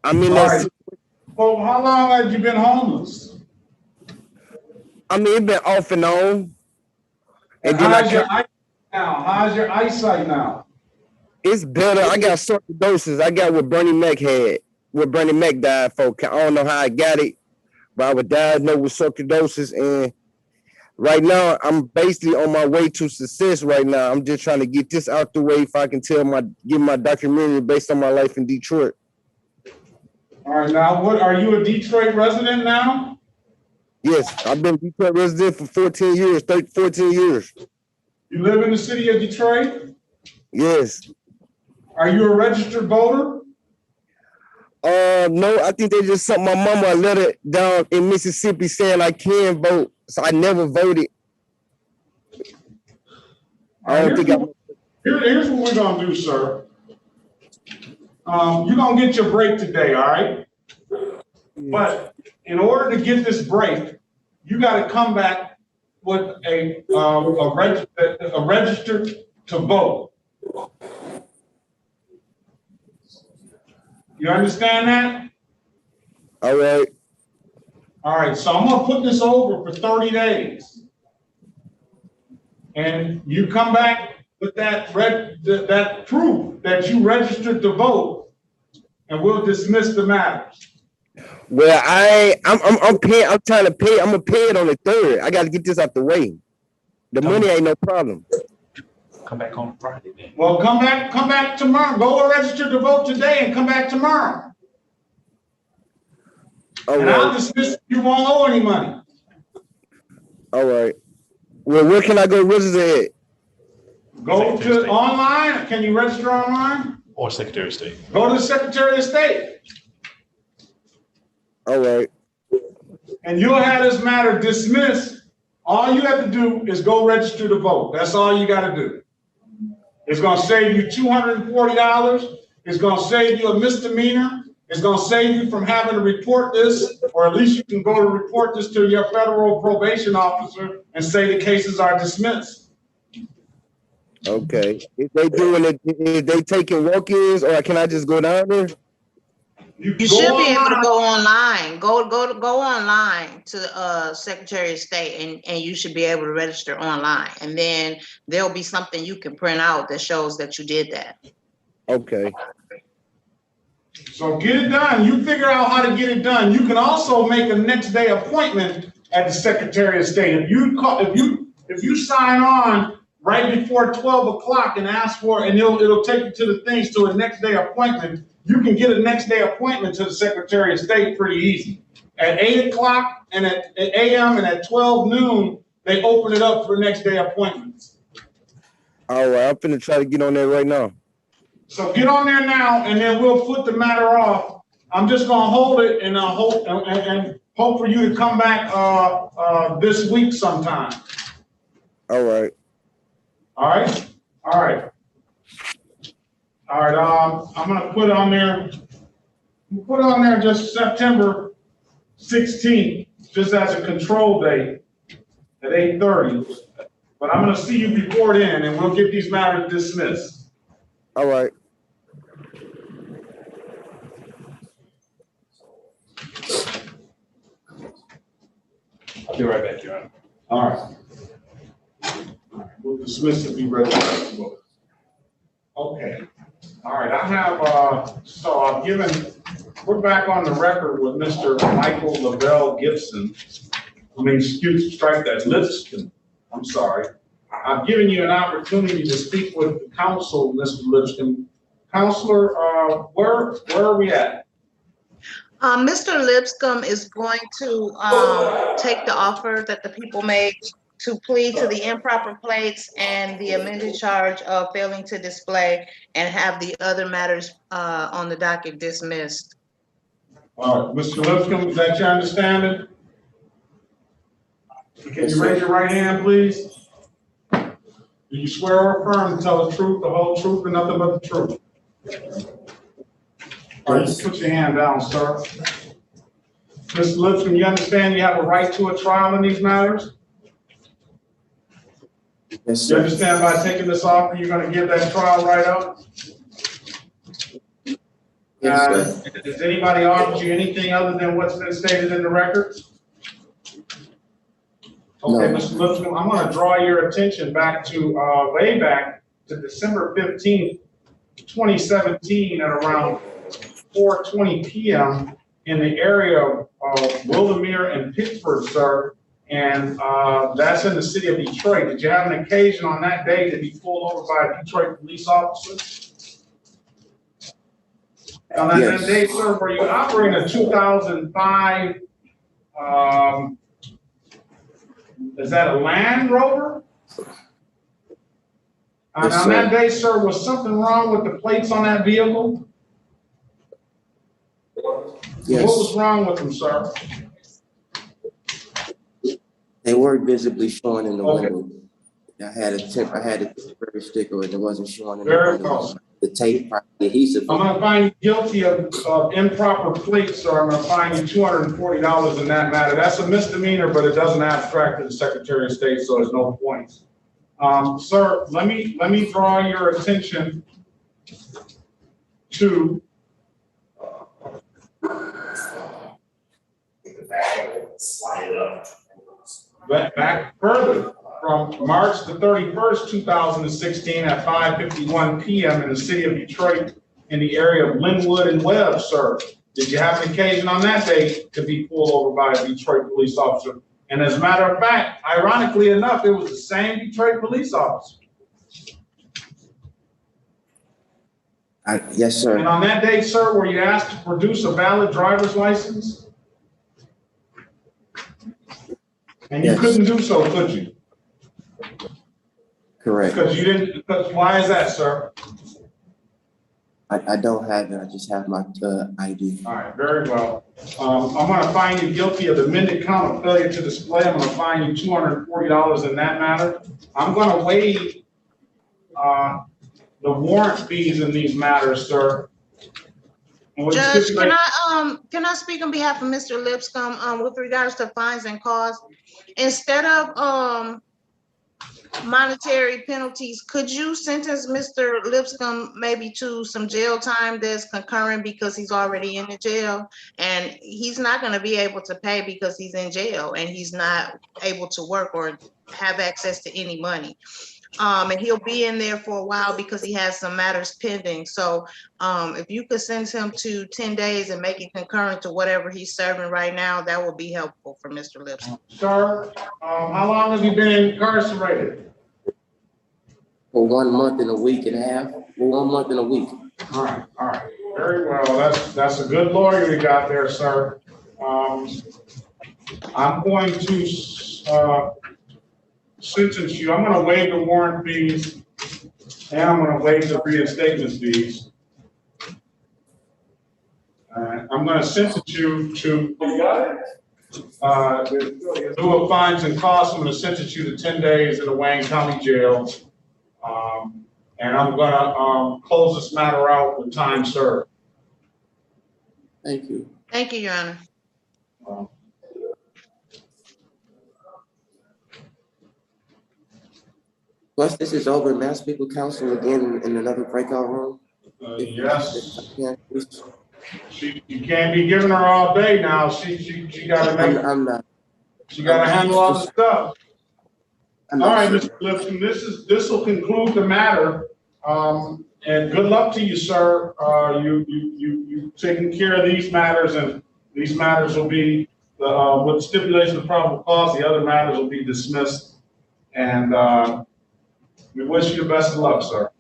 I mean, right. Well, how long have you been homeless? I mean, it's been off and on. And how's your eyesight now? How's your eyesight now? It's better. I got sarcoidosis. I got what Bernie Mac had, what Bernie Mac died for. I don't know how I got it, but I was diagnosed with sarcoidosis. And right now, I'm basically on my way to success right now. I'm just trying to get this out the way if I can give my documentary based on my life in Detroit. All right, now, what are you a Detroit resident now? Yes, I've been a Detroit resident for 14 years. You live in the city of Detroit? Yes. Are you a registered voter? No, I think they just sent my mama a letter down in Mississippi saying I can vote, so I never voted. Here's what we're gonna do, sir. You're gonna get your break today, all right? But in order to get this break, you got to come back with a registered to vote. You understand that? All right. All right, so I'm gonna put this over for 30 days. And you come back with that proof that you registered to vote, and we'll dismiss the matter. Well, I'm paying. I'm trying to pay. I'm gonna pay it on the 3rd. I got to get this out the way. The money ain't no problem. Come back on Friday then. Well, come back tomorrow. Go and register to vote today and come back tomorrow. All and right. I'll dismiss. You won't owe any money. All right. Well, where can I go register at? Go to online. Can you register online? Or Secretary of State. Go to the Secretary of State. All right. And you'll have this matter dismissed. All you have to do is go register to vote. That's all you got to do. It's going to save you $240. It's going to save you a misdemeanor. It's going to save you from having to report this, or at least you can go to report this to your federal probation officer and say the cases are dismissed. Okay. If they doing it, if they taking walk-ins, or can I just go down there? You should be able to go online. Go online to Secretary of State, and you should be able to register online. And then there'll be something you can print out that shows that you did that. Okay. So get it done. You figure out how to get it done. You can also make a next day appointment at the Secretary of State. If you sign on right before 12 o'clock and ask for, and it'll take you to the things to a next day appointment. You can get a next day appointment to the Secretary of State pretty easy. At 8 o'clock and at a.m. and at 12 noon, they open it up for next day appointments. All right, I'm finna try to get on there right now. So get on there now, and then we'll put the matter off. I'm just gonna hold it and hope for you to come back this week sometime. All right. All right. All right. All right. I'm gonna put on there. Put on there just September 16th, just as a control date at 8:30. But I'm gonna see you before then, and we'll get these matters dismissed. All right. I'll be right back, Your Honor. All right. We'll dismiss it, be ready to vote. Okay. All right, I have, so I've given, we're back on the record with Mr. Michael Lavelle Gibson. Strike that, Lipscomb. I'm sorry. I've given you an opportunity to speak with the council, Mr. Lipscomb. Counselor, where are we at? Mr. Lipscomb is going to take the offer that the people made to plead to the improper plates and the amended charge of failing to display, and have the other matters on the docket dismissed. All right, Mr. Lipscomb, is that your understanding? Can you raise your right hand, please? Do you swear or affirm to tell the truth, the whole truth, and nothing but the truth? All right, just put your hand down, sir. Mr. Lipscomb, you understand you have a right to a trial in these matters? Yes, sir. You understand by taking this offer, you're gonna give that trial right up? Yes, sir. Has anybody offered you anything other than what's been stated in the record? Okay, No. Mr. Lipscomb, I'm gonna draw your attention back to, way back to December 15th, 2017 at around 4:20 p.m. in the area of Wildermere and Pittsburgh, sir. And that's in the city of Detroit. Did you have an occasion on that day to be pulled over by a Detroit police officer? On that Yes. day, sir, were you operating a 2005, is that a Land Rover? And Yes, on that day, sir, was something wrong with the plates on that vehicle? Yes. What was wrong with them, sir? They weren't visibly showing in the Okay. window. I had a temporary sticker and it wasn't showing in the Very window. well. The tape, the adhesive. I'm gonna find you guilty of improper plates, sir. I'm gonna fine you $240 in that matter. That's a misdemeanor, but it doesn't abstract to the Secretary of State, so there's no points. Sir, let me draw your attention to back further from March the 31st, 2016 at 5:51 p.m. in the city of Detroit in the area of Linwood and Webb, sir. Did you have an occasion on that day to be pulled over by a Detroit police officer? And as a matter of fact, ironically enough, it was the same Detroit police officer. Yes, sir. And on that day, sir, were you asked to produce a valid driver's license? And you Yes. couldn't do so, could you? Correct. Because you didn't, because why is that, sir? I don't have it. I just have my ID. All right, very well. I'm gonna find you guilty of the amended count of failure to display. I'm gonna fine you $240 in that matter. I'm gonna waive the warrant fees in these matters, sir. And with Judge, stipulate- can I speak on behalf of Mr. Lipscomb with regards to fines and costs? Instead of monetary penalties, could you sentence Mr. Lipscomb maybe to some jail time that's concurrent because he's already in the jail? And he's not gonna be able to pay because he's in jail and he's not able to work or have access to any money. And he'll be in there for a while because he has some matters pending. So if you could send him to 10 days and make it concurrent to whatever he's serving right now, that would be helpful for Mr. Lipscomb. Sir, how long have you been incarcerated? For 1 month and a week and a half. For 1 month and a week. All right, very well. That's a good lawyer you got there, sir. I'm going to sentence you. I'm going to waive the warrant fees, and I'm going to waive the reinstatement fees. I'm going to sentence you to lieu of fines and costs. I'm going to sentence you to 10 days in the Wayne County Jail. And I'm going to close this matter out with time served. Thank you. Thank you, Your Honor. Plus, this is over Mass People Council again in another breakout room. Yes. You can't be giving her all day now. She got to make. I'm not. She got to handle all the stuff. All right, Mr. Lipscomb, this will conclude the matter. And good luck to you, sir. You taking care of these matters, and these matters will be with stipulation of probable cause. The other matters will be dismissed. And we wish you the best of luck, sir.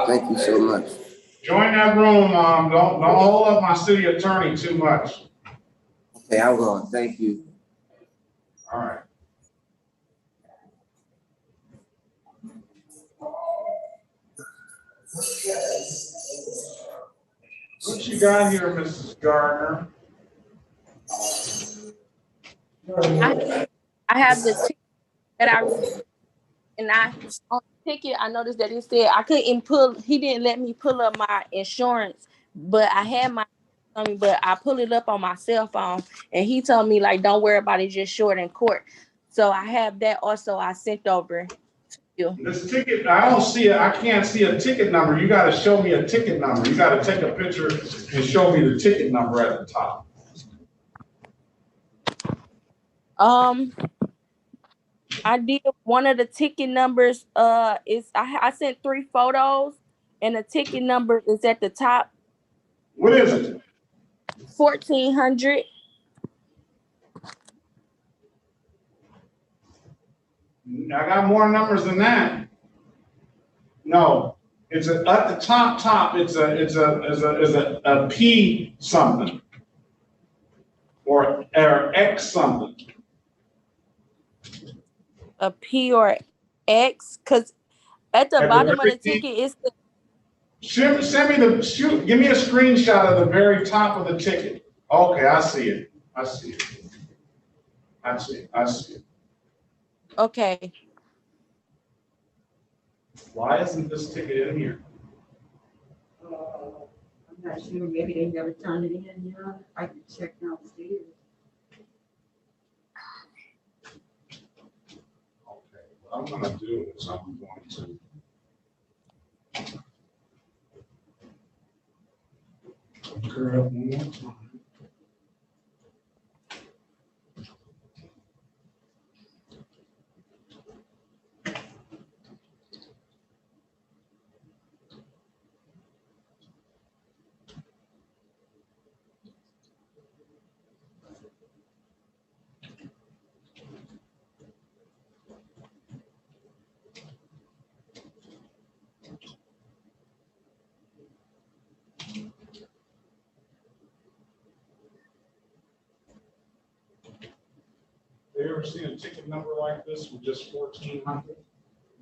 Thank you so much. Join that room. Don't hold up my city attorney too much. Okay, I won't. Thank you. All right. What you got here, Mrs. Gardner? I have the ticket that I on the ticket I noticed that it said I couldn't pull. He didn't let me pull up my insurance, but I had my but I pulled it up on my cell phone, and he told me like, don't worry about it, just show it in court. So I have that also. I sent over to you. This ticket, I don't see it. I can't see a ticket number. You got to show me a ticket number. You got to take a picture and show me the ticket number at the top. I did one of the ticket numbers. I sent 3 photos, and the ticket number is at the top. What is it? 1400. I got more numbers than that. No, it's at the top. It's a P something or X something. A P or X, because at the bottom of the ticket is the. Give me a screenshot of the very top of the ticket. Okay, I see it. Okay. Why isn't this ticket in here? I'm not sure. Maybe they never turned it in. Yeah, I can check downstairs. Okay, what I'm going to do is I'm going to. Girl, one more time. You ever seen a ticket number like this with just 1400?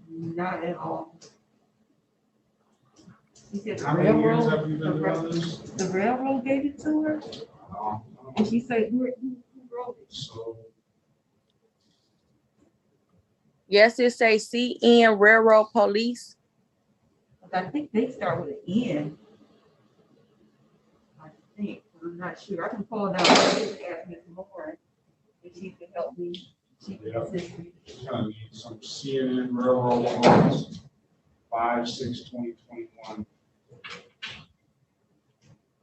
Not at all. She said How many years have you been doing this? The railroad gave it to her? And she said, who wrote it? So, Yes, it says CN Railroad Police. I think they start with an N. I think. I'm not sure. I can pull it out and ask Ms. Moore if she can help me. Yep. Gonna need some CNN railroad warrants, 5/6/2021.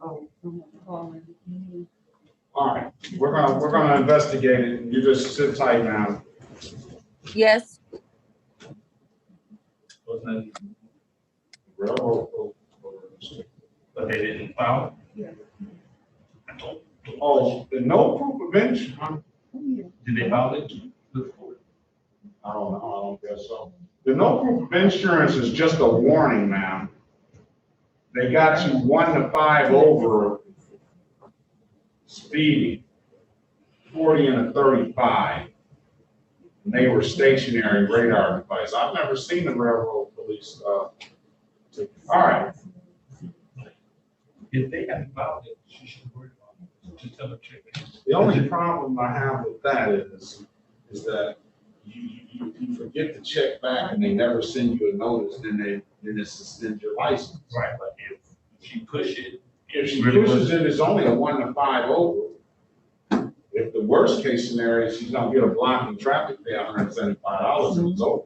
Oh, someone calling me. All right, we're gonna investigate it. You just sit tight now. Yes. Wasn't Railroad. but they didn't file? Yeah. Oh, the no proof of insurance. Did they file it? I don't know, I don't guess so. The no proof of insurance is just a warning, ma'am. They got you 1 to 5 over speeding, 40 and a 35. And they were stationary radar device. I've never seen the railroad police, all right. If they hadn't filed it, she should worry about it. Just tell her check. The only problem I have with that is that you forget to check back and they never send you a notice, then they suspend your license. Right, but if she push it. If she really pushes it, it's only a 1 to 5 over. If the worst case scenario, she's gonna get a blocking traffic pay $175 and it's over.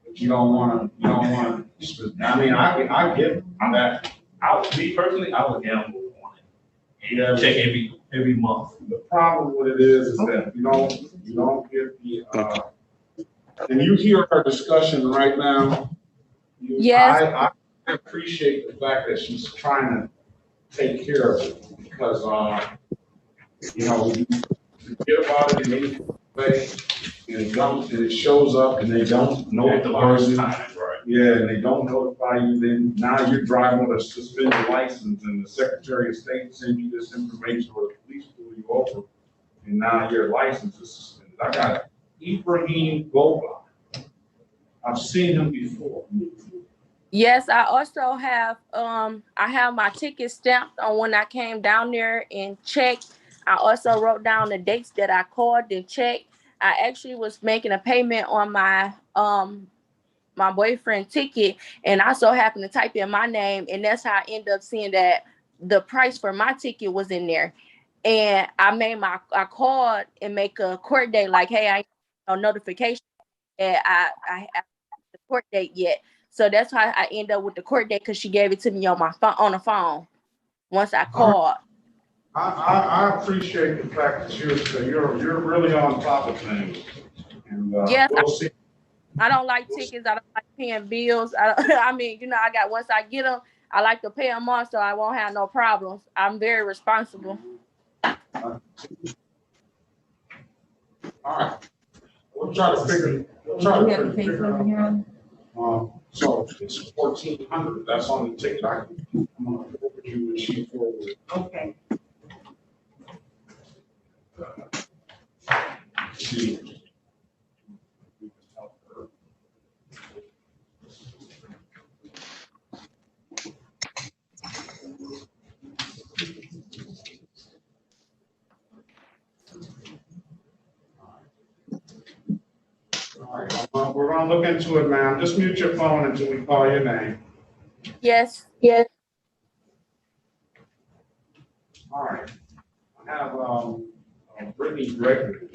But you don't wanna, I mean, I get that. Me personally, I would gamble on it. Yeah. Check every month. The problem with it is that you don't get the, and you hear our discussion right now. Yes. I appreciate the fact that she's trying to take care of it because, you forget about it in any way and it shows up and they don't notify you. Right. Yeah, and they don't notify you, then now you're driving with a suspended license and the Secretary of State sends you this information or the police pull you over and now your license is suspended. I got Ibrahim Goba. I've seen him before. Yes, I also have I have my ticket stamped on when I came down there and checked. I also wrote down the dates that I called and checked. I actually was making a payment on my my boyfriend's ticket, and I so happened to type in my name, and that's how I ended up seeing that the price for my ticket was in there. And I called and make a court date, like, hey, I no notification that I have the court date yet. So that's how I end up with the court date, because she gave it to me on my phone, on the phone once I called. I appreciate the fact that you're really on top of things. And yes, we'll see. I don't like tickets. I don't like paying bills. I mean, I got, once I get them, I like to pay them off so I won't have no problems. I'm very responsible. All right. We'll try to figure out. So it's 1,400. That's on the ticket. I'm gonna forward you the sheet forward. Okay. See. All right, we're gonna look into it, ma'am. Just mute your phone until we call your name. Yes. Yes. All right. I have Brittany Gregory.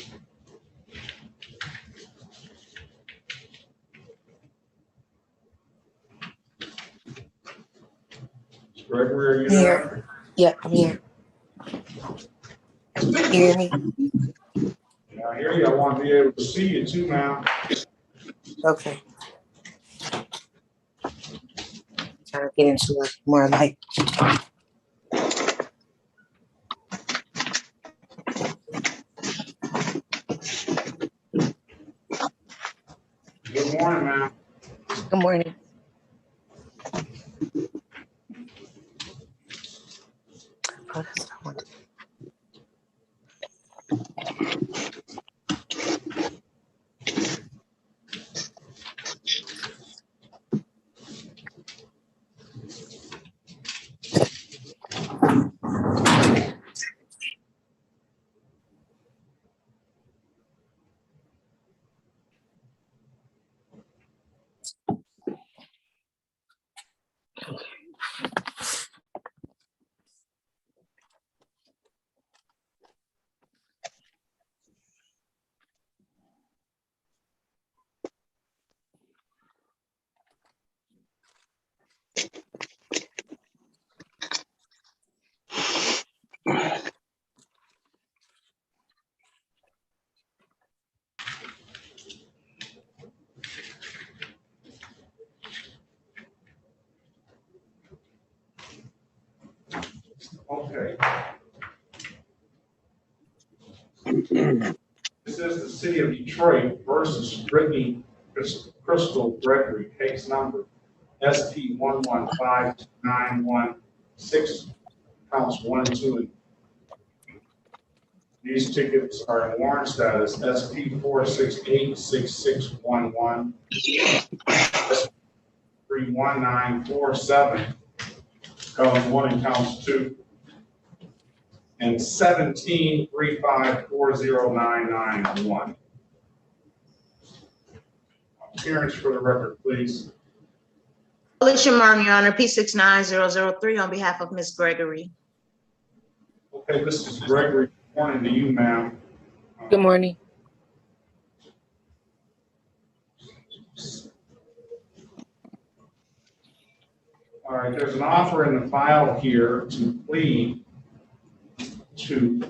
Gregory, are you there? Yeah, I'm here. You hear me? Yeah, I hear you. I want to be able to see you too, ma'am. Okay. Trying to get into it more light. Good morning, ma'am. Good morning. Oh, that's not one. Okay. This is the City of Detroit versus Brittany Crystal Gregory, case number SP 115916, counts 1 and 2. These tickets are in warrant status SP 4686611, 31947, counts 1 and counts 2, and 1735409991. Appearance for the record, please. Alicia Martin, Your Honor, P69003 on behalf of Ms. Gregory. Okay, this is Gregory. Good morning to you, ma'am. Good morning. All right, there's an offer in the file here to plead to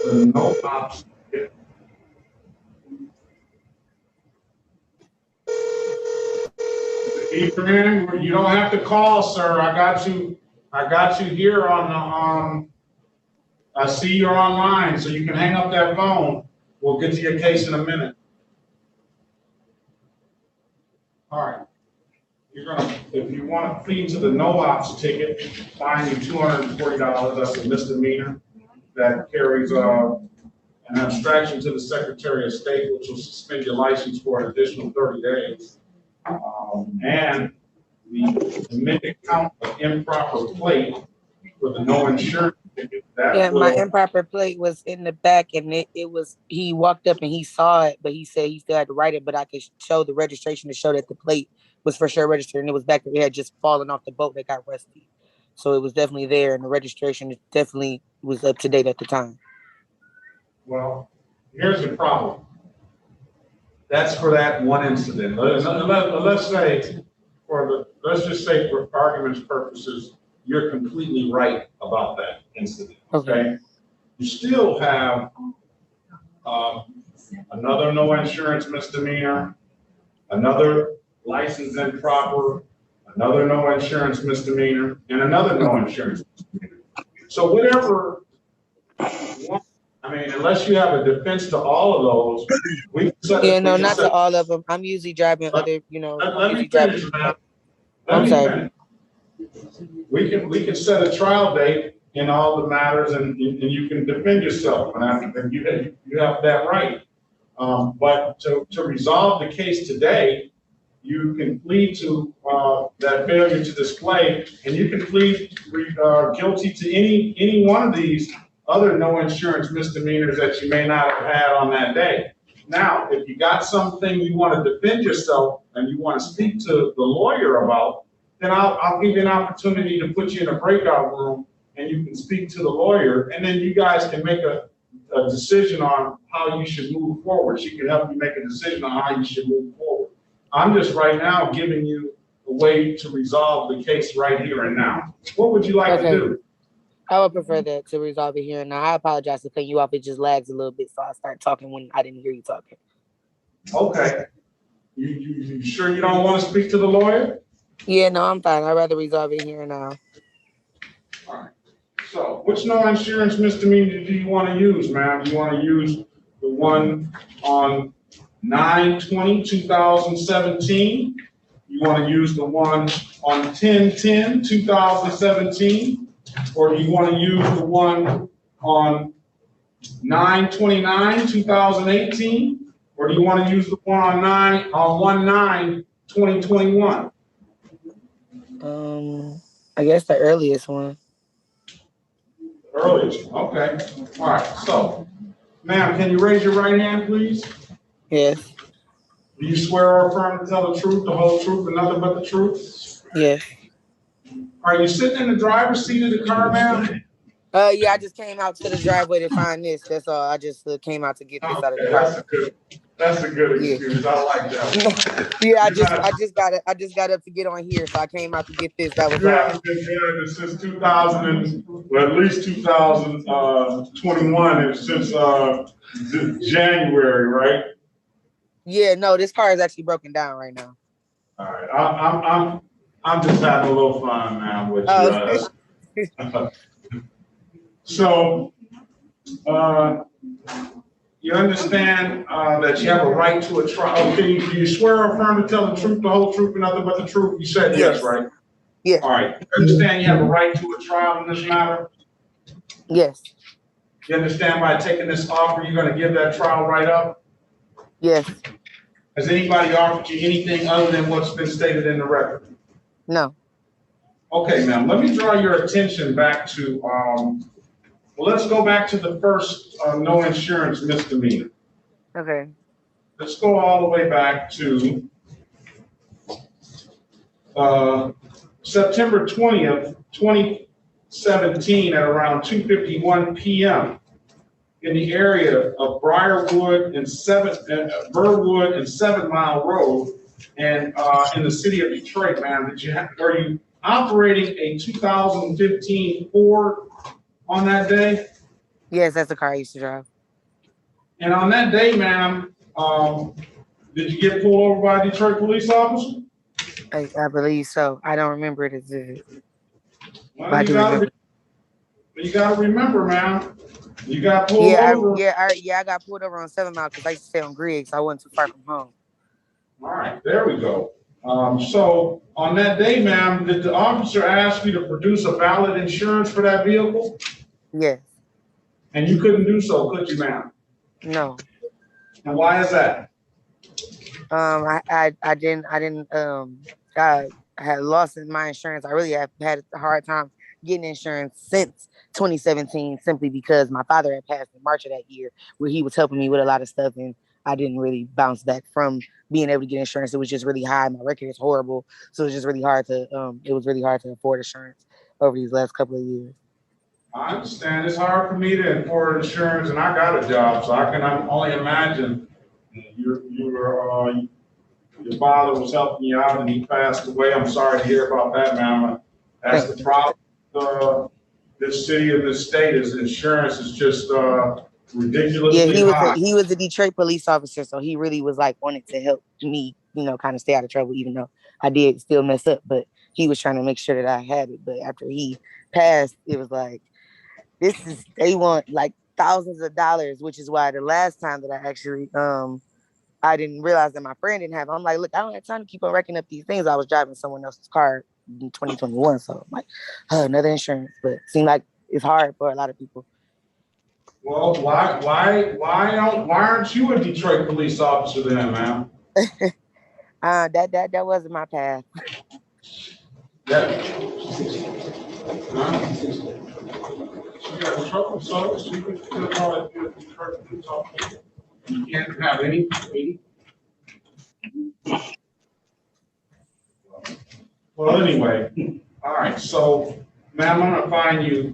the no ops. Adrian, you don't have to call, sir. I got you here on the I see you're online, so you can hang up that phone. We'll get to your case in a minute. All right. You're gonna, if you want to plead to the no ops ticket, fine you $240. That's a misdemeanor that carries an abstraction to the Secretary of State, which will suspend your license for an additional 30 days. And the amended count of improper plate for the no insurance ticket. My improper plate was in the back, and it was, he walked up and he saw it, but he said he still had to write it, but I could show the registration to show that the plate was for sure registered, and it was back there. It had just fallen off the boat that got rusty. So it was definitely there, and the registration definitely was up to date at the time. Well, here's the problem. That's for that one incident. Let's just say for argument's purposes, you're completely right about that incident. Okay. You still have another no insurance misdemeanor, another license improper, another no insurance misdemeanor, and another no insurance misdemeanor. So whatever, I mean, unless you have a defense to all of those, not to all of them. I'm usually driving other, Let me finish, man. Let me finish. We can set a trial date in all the matters, and you can defend yourself, and you have that right. But to resolve the case today, you can plead to that failure to display, and you can plead guilty to any one of these other no insurance misdemeanors that you may not have had on that day. Now, if you got something you want to defend yourself and you want to speak to the lawyer about, then I'll give you an opportunity to put you in a breakout room and you can speak to the lawyer, and then you guys can make a decision on how you should move forward. She can help you make a decision on how you should move forward. I'm just right now giving you a way to resolve the case right here and now. What would you like to do? I would prefer that to resolve it here and now. I apologize for cutting you off. It just lags a little bit, so I start talking when I didn't hear you talking. Okay. You sure you don't want to speak to the lawyer? Yeah, no, I'm fine. I'd rather resolve it here and now. All right. So, which no insurance misdemeanor do you want to use, ma'am? You want to use the one on 9/20/2017? You want to use the one on 10/10/2017? Or do you want to use the one on 9/29/2018? Or do you want to use the one on 1/9/2021? I guess the earliest one. Earliest, okay. All right, so, ma'am, can you raise your right hand, please? Yes. Do you swear or affirm to tell the truth, the whole truth, and nothing but the truth? Yes. Are you sitting in the driver's seat of the car, ma'am? Yeah, I just came out to the driveway to find this. That's all. I just came out to get this out of the car. That's a good excuse. I like that. Yeah, I just got up to get on here, so I came out to get this. That was you haven't been doing this since 2000, well, at least 2021, and since January, right? Yeah, no, this car is actually broken down right now. All right, I'm just having a little fun now with you. So, you understand that you have a right to a trial. Do you swear or affirm to tell the truth, the whole truth, and nothing but the truth? You said yes, right? Yeah. All right. You understand you have a right to a trial in this matter? Yes. You understand by taking this offer, you're going to give that trial right up? Yes. Has anybody offered you anything other than what's been stated in the record? No. Okay, ma'am. Let me draw your attention back to, well, let's go back to the first no insurance misdemeanor. Okay. Let's go all the way back to September 20th, 2017 at around 2:51 p.m. in the area of Briarwood and Burwood and 7 Mile Road, and in the city of Detroit, ma'am. Are you operating a 2015 Ford on that day? Yes, that's the car I used to drive. And on that day, ma'am, did you get pulled over by a Detroit police officer? I believe so. I don't remember it as vivid. Well, you gotta remember, ma'am. You got pulled over. I got pulled over on 7 Mile because I used to stay on Griggs, so I wasn't too far from home. All right, there we go. So on that day, ma'am, did the officer ask you to produce a valid insurance for that vehicle? Yes. And you couldn't do so, could you, ma'am? No. And why is that? I had lost my insurance. I really have had a hard time getting insurance since 2017, simply because my father had passed in March of that year, where he was helping me with a lot of stuff, and I didn't really bounce back from being able to get insurance. It was just really high. My record is horrible, so it was just really hard to afford insurance over these last couple of years. I understand it's hard for me to afford insurance, and I got a job, so I can only imagine your father was helping you out and he passed away. I'm sorry to hear about that, ma'am. That's the problem. This city and this state is insurance is just ridiculously high. He was a Detroit police officer, so he really was like wanting to help me, kind of stay out of trouble, even though I did still mess up. But he was trying to make sure that I had it. But after he passed, it was like, they want like thousands of dollars, which is why the last time that I actually I didn't realize that my friend didn't have it. I'm like, look, I don't have time to keep on racking up these things. I was driving someone else's car in 2021, so I'm like, another insurance. But it seemed like it's hard for a lot of people. Well, why aren't you a Detroit police officer then, ma'am? That wasn't my path. You can't have any. Well, anyway, all right. So, ma'am, I'm gonna find you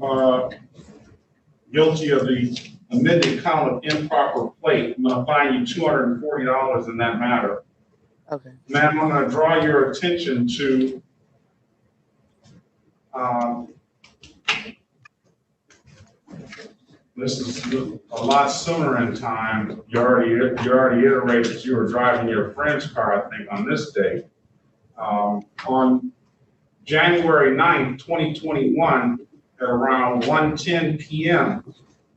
guilty of the amended count of improper plate. I'm gonna fine you $240 in that matter. Okay. Ma'am, I'm gonna draw your attention to this is a lot sooner in time. You already iterated you were driving your friend's car, I think, on this day. On January 9th, 2021, at around 1:10 p.m.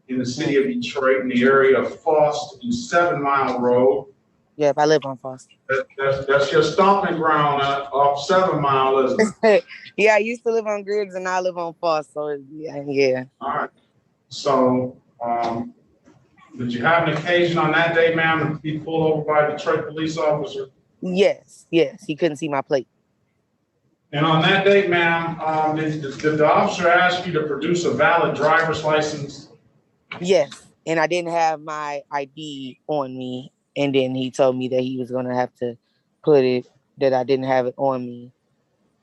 in the city of Detroit, in the area of Foster and 7 Mile Road. Yep, I live on Foster. That's your stomping ground off 7 Mile, isn't it? Yeah, I used to live on Griggs and I live on Foster. So yeah. All right. So, did you have an occasion on that day, ma'am, to be pulled over by a Detroit police officer? Yes. He couldn't see my plate. And on that day, ma'am, did the officer ask you to produce a valid driver's license? Yes, and I didn't have my ID on me, and then he told me that he was gonna have to put it that I didn't have it on me,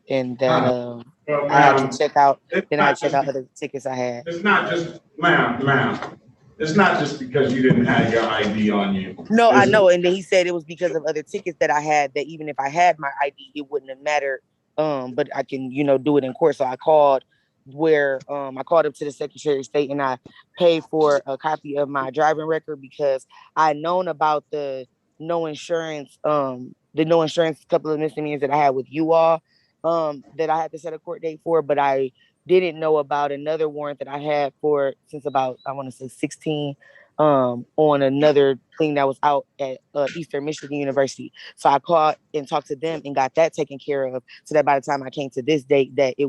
and that Well, I had to check out. Then I checked out other tickets I had. It's not just, ma'am. It's not just because you didn't have your ID on you. No, I know, and then he said it was because of other tickets that I had. That even if I had my ID, it wouldn't have mattered. But I can, do it in court. So I called I called up to the Secretary of State and I paid for a copy of my driving record because I known about the no insurance, the no insurance couple of misdemeanors that I had with you all, that I had to set a court date for, but I didn't know about another warrant that I had for since about, I want to say 16, on another thing that was out at Eastern Michigan University. So I called and talked to them and got that taken care of, so that by the time I came to this date, that they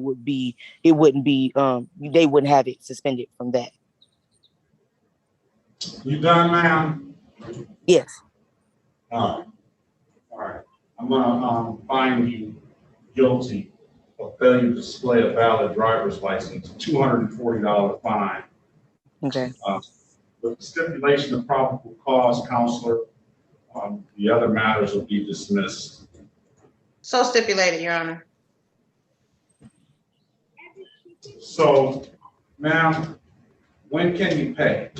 wouldn't have it suspended from that. You done, ma'am? Yes. All right. I'm gonna find you guilty of failure to display a valid driver's license, $240 fine. Okay. With stipulation of probable cause, counselor, the other matters will be dismissed. So stipulated, Your Honor. So, ma'am, when can you pay?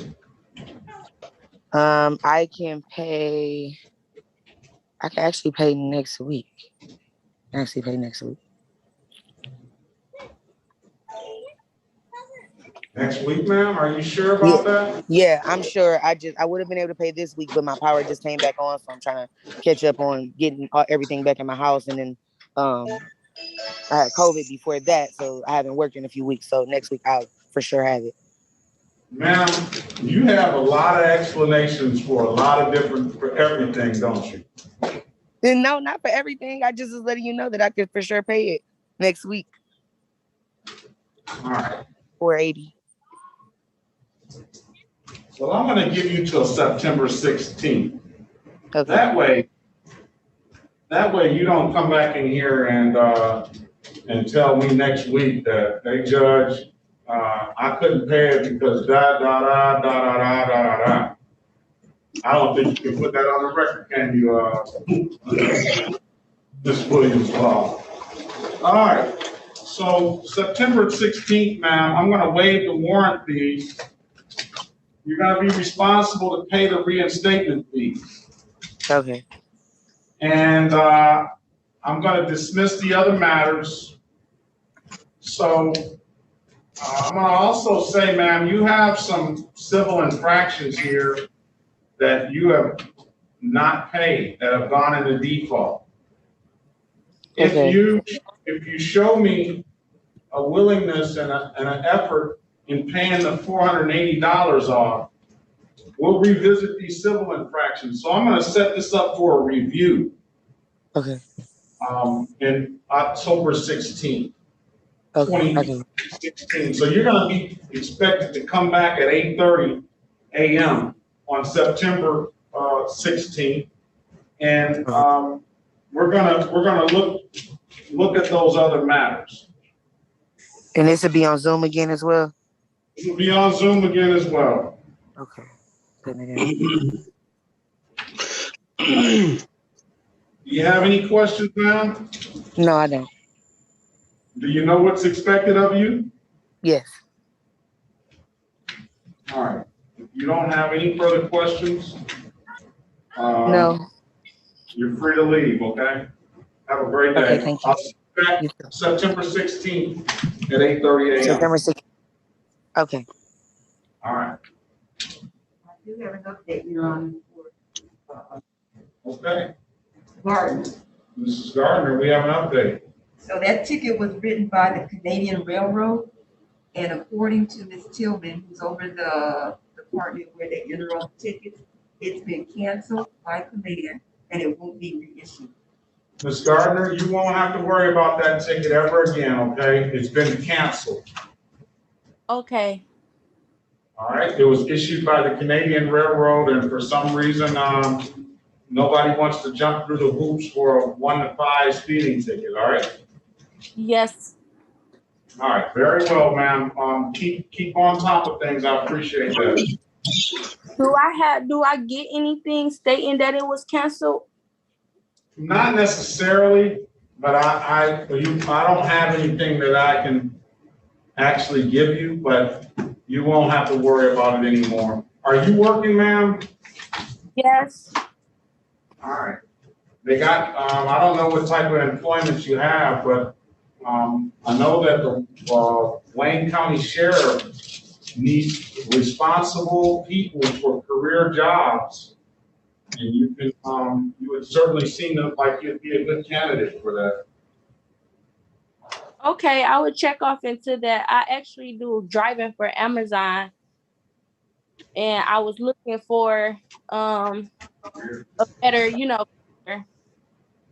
I can actually pay next week. Next week, ma'am? Are you sure about that? Yeah, I'm sure. I would have been able to pay this week, but my power just came back on, so I'm trying to catch up on getting everything back in my house. And then I had COVID before that, so I haven't worked in a few weeks. So next week I'll for sure have it. Ma'am, you have a lot of explanations for everything, don't you? Then no, not for everything. I just was letting you know that I could for sure pay it next week. All right. $480. Well, I'm going to give you till September 16th. Okay. That way you don't come back in here and tell me next week that, hey, Judge, I couldn't pay it because da. I don't think you can put that on the record, can you, Ms. Williams? All right. So September 16th, ma'am, I'm going to waive the warrant fee. You're going to be responsible to pay the reinstatement fee. Okay. And I'm going to dismiss the other matters. So I'm going to also say, ma'am, you have some civil infractions here that you have not paid, that have gone into default. Okay. If you show me a willingness and an effort in paying the $480 off, we'll revisit these civil infractions. So I'm going to set this up for a review. Okay. In October 16th, okay. 2016. So you're going to be expected to come back at 8:30 a.m. on September 16th, and we're gonna look at those other matters. And this will be on Zoom again as well? It will be on Zoom again as well. Okay. Do you have any questions, ma'am? No, I don't. Do you know what's expected of you? Yes. All right. If you don't have any further questions, no. You're free to leave, okay? Have a great day. Okay, thank you. I'll see you back September 16th at 8:30 a.m. September 16th. Okay. All right. I do have an update, Your Honor. Okay. Gardner. Mrs. Gardner, we have an update. So that ticket was written by the Canadian Railroad, and according to Ms. Tillman, who's over the department where they enter on the tickets, it's been canceled by command and it won't be reissued. Ms. Gardner, you won't have to worry about that ticket ever again, okay? It's been canceled. Okay. All right, it was issued by the Canadian Railroad, and for some reason, nobody wants to jump through the hoops for a 1 to 5 speeding ticket, all right? Yes. All right, very well, ma'am. Keep on top of things. I appreciate that. Do I get anything stating that it was canceled? Not necessarily, but I don't have anything that I can actually give you, but you won't have to worry about it anymore. Are you working, ma'am? Yes. All right. They got, I don't know what type of employment you have, but I know that the Wayne County Sheriff needs responsible people for career jobs And you can, you would certainly seem like you'd be a good candidate for that. Okay, I would check off into that. I actually do driving for Amazon, and I was looking for a better,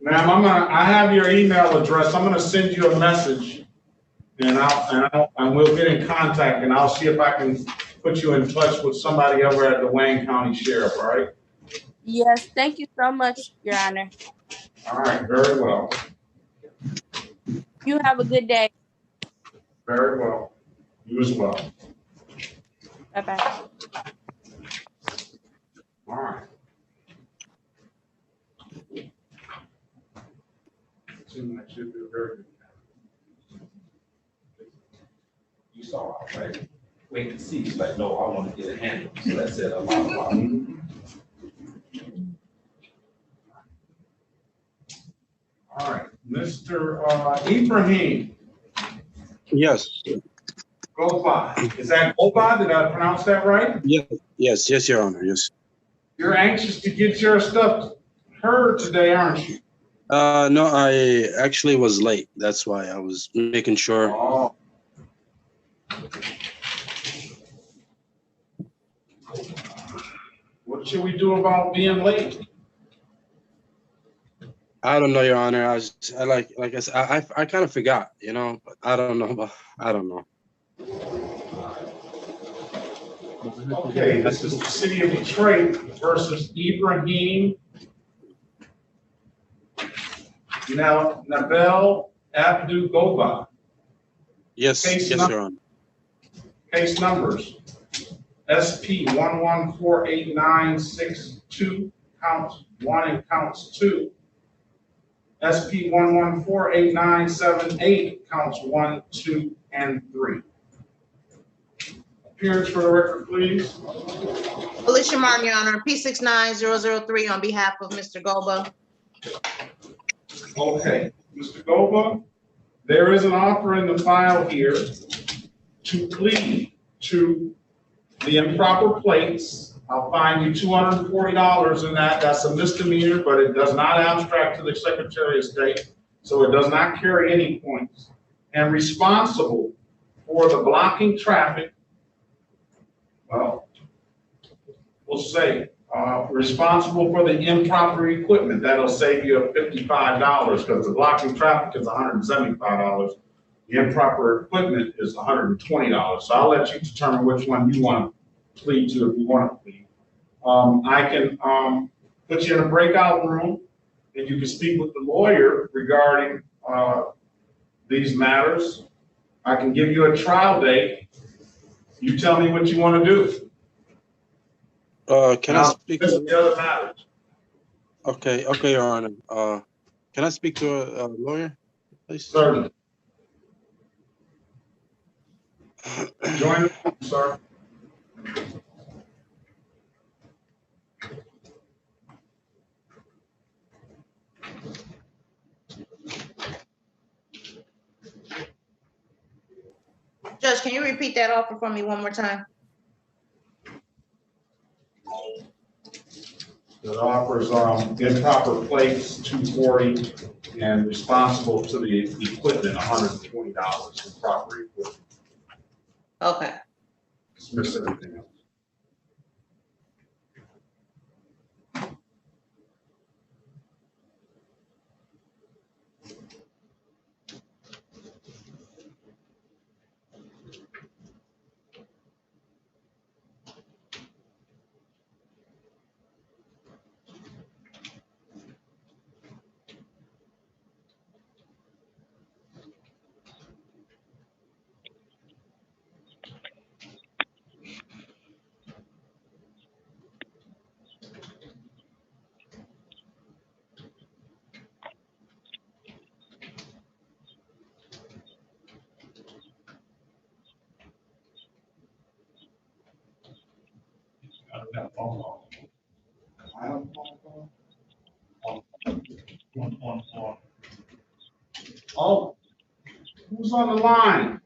Ma'am, I have your email address. I'm gonna send you a message, and we'll get in contact, and I'll see if I can put you in touch with somebody over at the Wayne County Sheriff, all right? Yes, thank you so much, Your Honor. All right, very well. You have a good day. Very well. You as well. Bye-bye. All right. Seems like you'd be a very good candidate. You saw it, right? Wait and see. She's like, no, I want to get it handled. So that said a lot. All right, Mr. Ibrahim. Yes. Gopa. Is that Gopa? Did I pronounce that right? Yes, Your Honor. Yes. You're anxious to get your stuff heard today, aren't you? No, I actually was late. That's why I was making sure. Oh. What should we do about being late? I don't know, Your Honor. Like I said, I kind of forgot, but I don't know. I don't know. Okay, this is the city of Detroit versus Ibrahim Nabel Abdu Goba. Yes, Your Honor. Case numbers SP 114896 counts 1 and counts 2. SP 114898 counts 1, 2, and 3. Appearance for the record, please. Alicia Martin, Your Honor, P69003 on behalf of Mr. Goba. Okay, Mr. Goba, there is an offer in the file here to plead to the improper plates. I'll fine you $240 in that. That's a misdemeanor, but it does not abstract to the Secretary of State, so it does not carry any points. And responsible for the blocking traffic, well, we'll say responsible for the improper equipment. That'll save you $55 because the blocking traffic is $175. The improper equipment is $120. So I'll let you determine which one you want to plead to if you want to plead. I can put you in a breakout room and you can speak with the lawyer regarding these matters. I can give you a trial date. You tell me what you want to do. Can I speak to the other matters? Okay, Your Honor. Can I speak to a lawyer, please? Certainly. Join the room, sir. Judge, can you repeat that offer for me one more time? That offers improper plates, $240, and responsible to the equipment, $120, improper equipment. Okay. Dismiss everything else. Oh, who's on the line?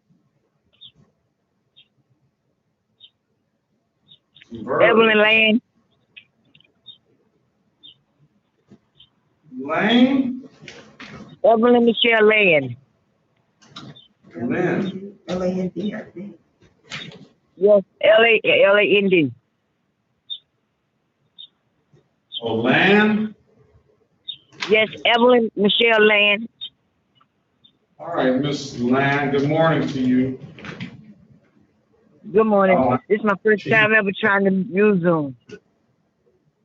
Evelyn Land. Lane? Evelyn Michelle Land. Lynn. L-A-N-D, I think. Yes, L-A-N-D. Oh, Land? Yes, Evelyn Michelle Land. All right, Miss Land, good morning to you. Good morning. Oh, This is my first time ever trying to use Zoom.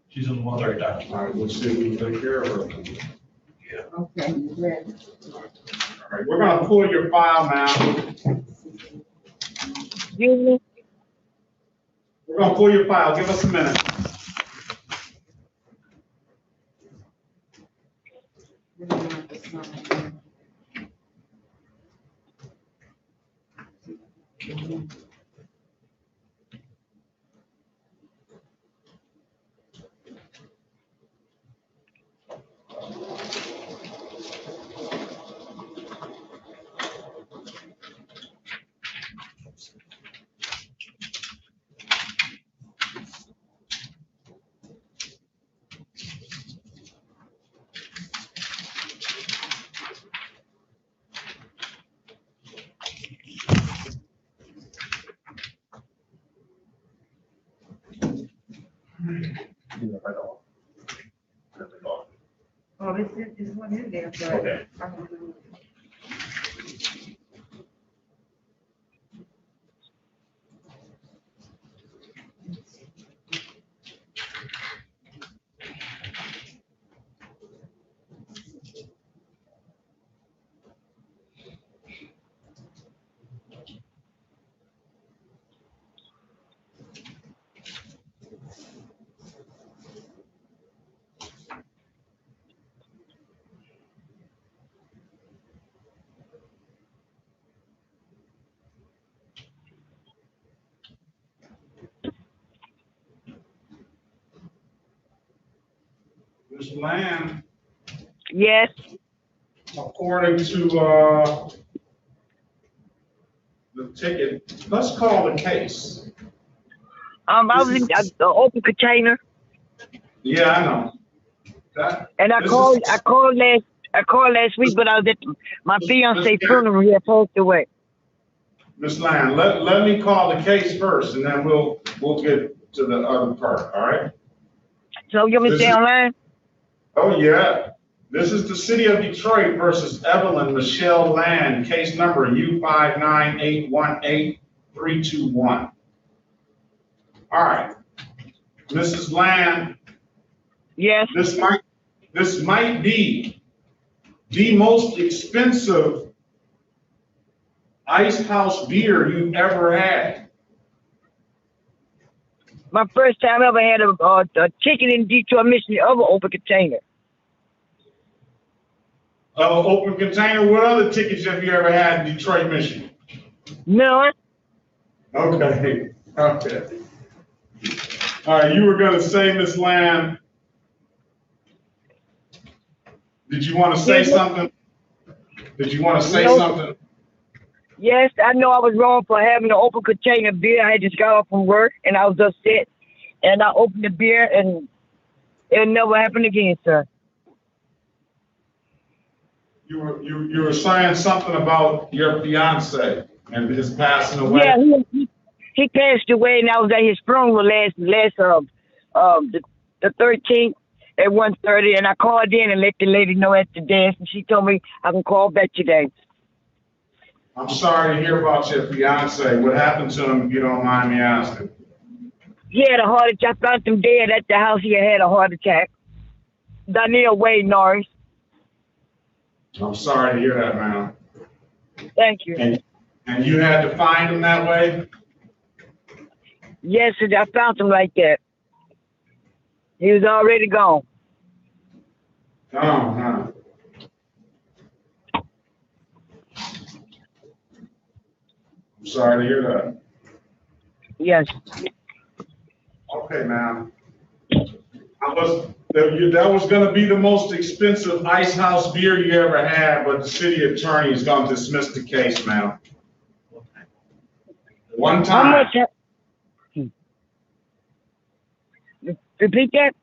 She's on the 1:30 dot. all right, we'll see if we can take care of her. Okay, you ready? All right, we're gonna pull your file now. Excuse me? We're gonna pull your file. Give us a minute. Oh, this one in there, but. Okay. I don't know. Miss Land, Yes. according to, the ticket, let's call the case. I was in the open container, Yeah, I know. and I This called. is- I called last week, but I was at my fiance funeral. He had passed away. Miss Land, let me call the case first, and then we'll get to the other part, all right? So you want me to This stay is- online? Oh, yeah. This is the City of Detroit versus Evelyn Michelle Land, case number U59818321. All right. Mrs. Land. Yes. This might be the most expensive ice house beer you've ever had. My first time ever had a ticket in Detroit, Michigan, of an open container. Open container, what other tickets have you ever had in Detroit, Michigan? None. Okay, okay. All right, you were gonna say, Miss Lamb, did you want to say something? Did you want to say something? Yes, I know I was wrong for having an open container beer. I had just got off from work and I was upset, and I opened the beer and it never happened again, sir. You were saying something about your fiance and his passing away. Yeah, he passed away, and I was at his funeral last the 13th at 1:30, and I called in and let the lady know at the desk, and she told me I can call back today. I'm sorry to hear about your fiance. What happened to him, if you don't mind me asking? He had a heart attack. I found him dead at the house. He had a heart attack. Daniel Wade Norris. I'm sorry to hear that, man. Thank you. And you had to find him that way? Yes, I found him like that. He was already gone. Oh, huh. I'm sorry to hear that. Yes. Okay, man. That was gonna be the most expensive ice house beer you ever had, but the city attorney is gonna dismiss the case, man. One time. How much? Repeat that?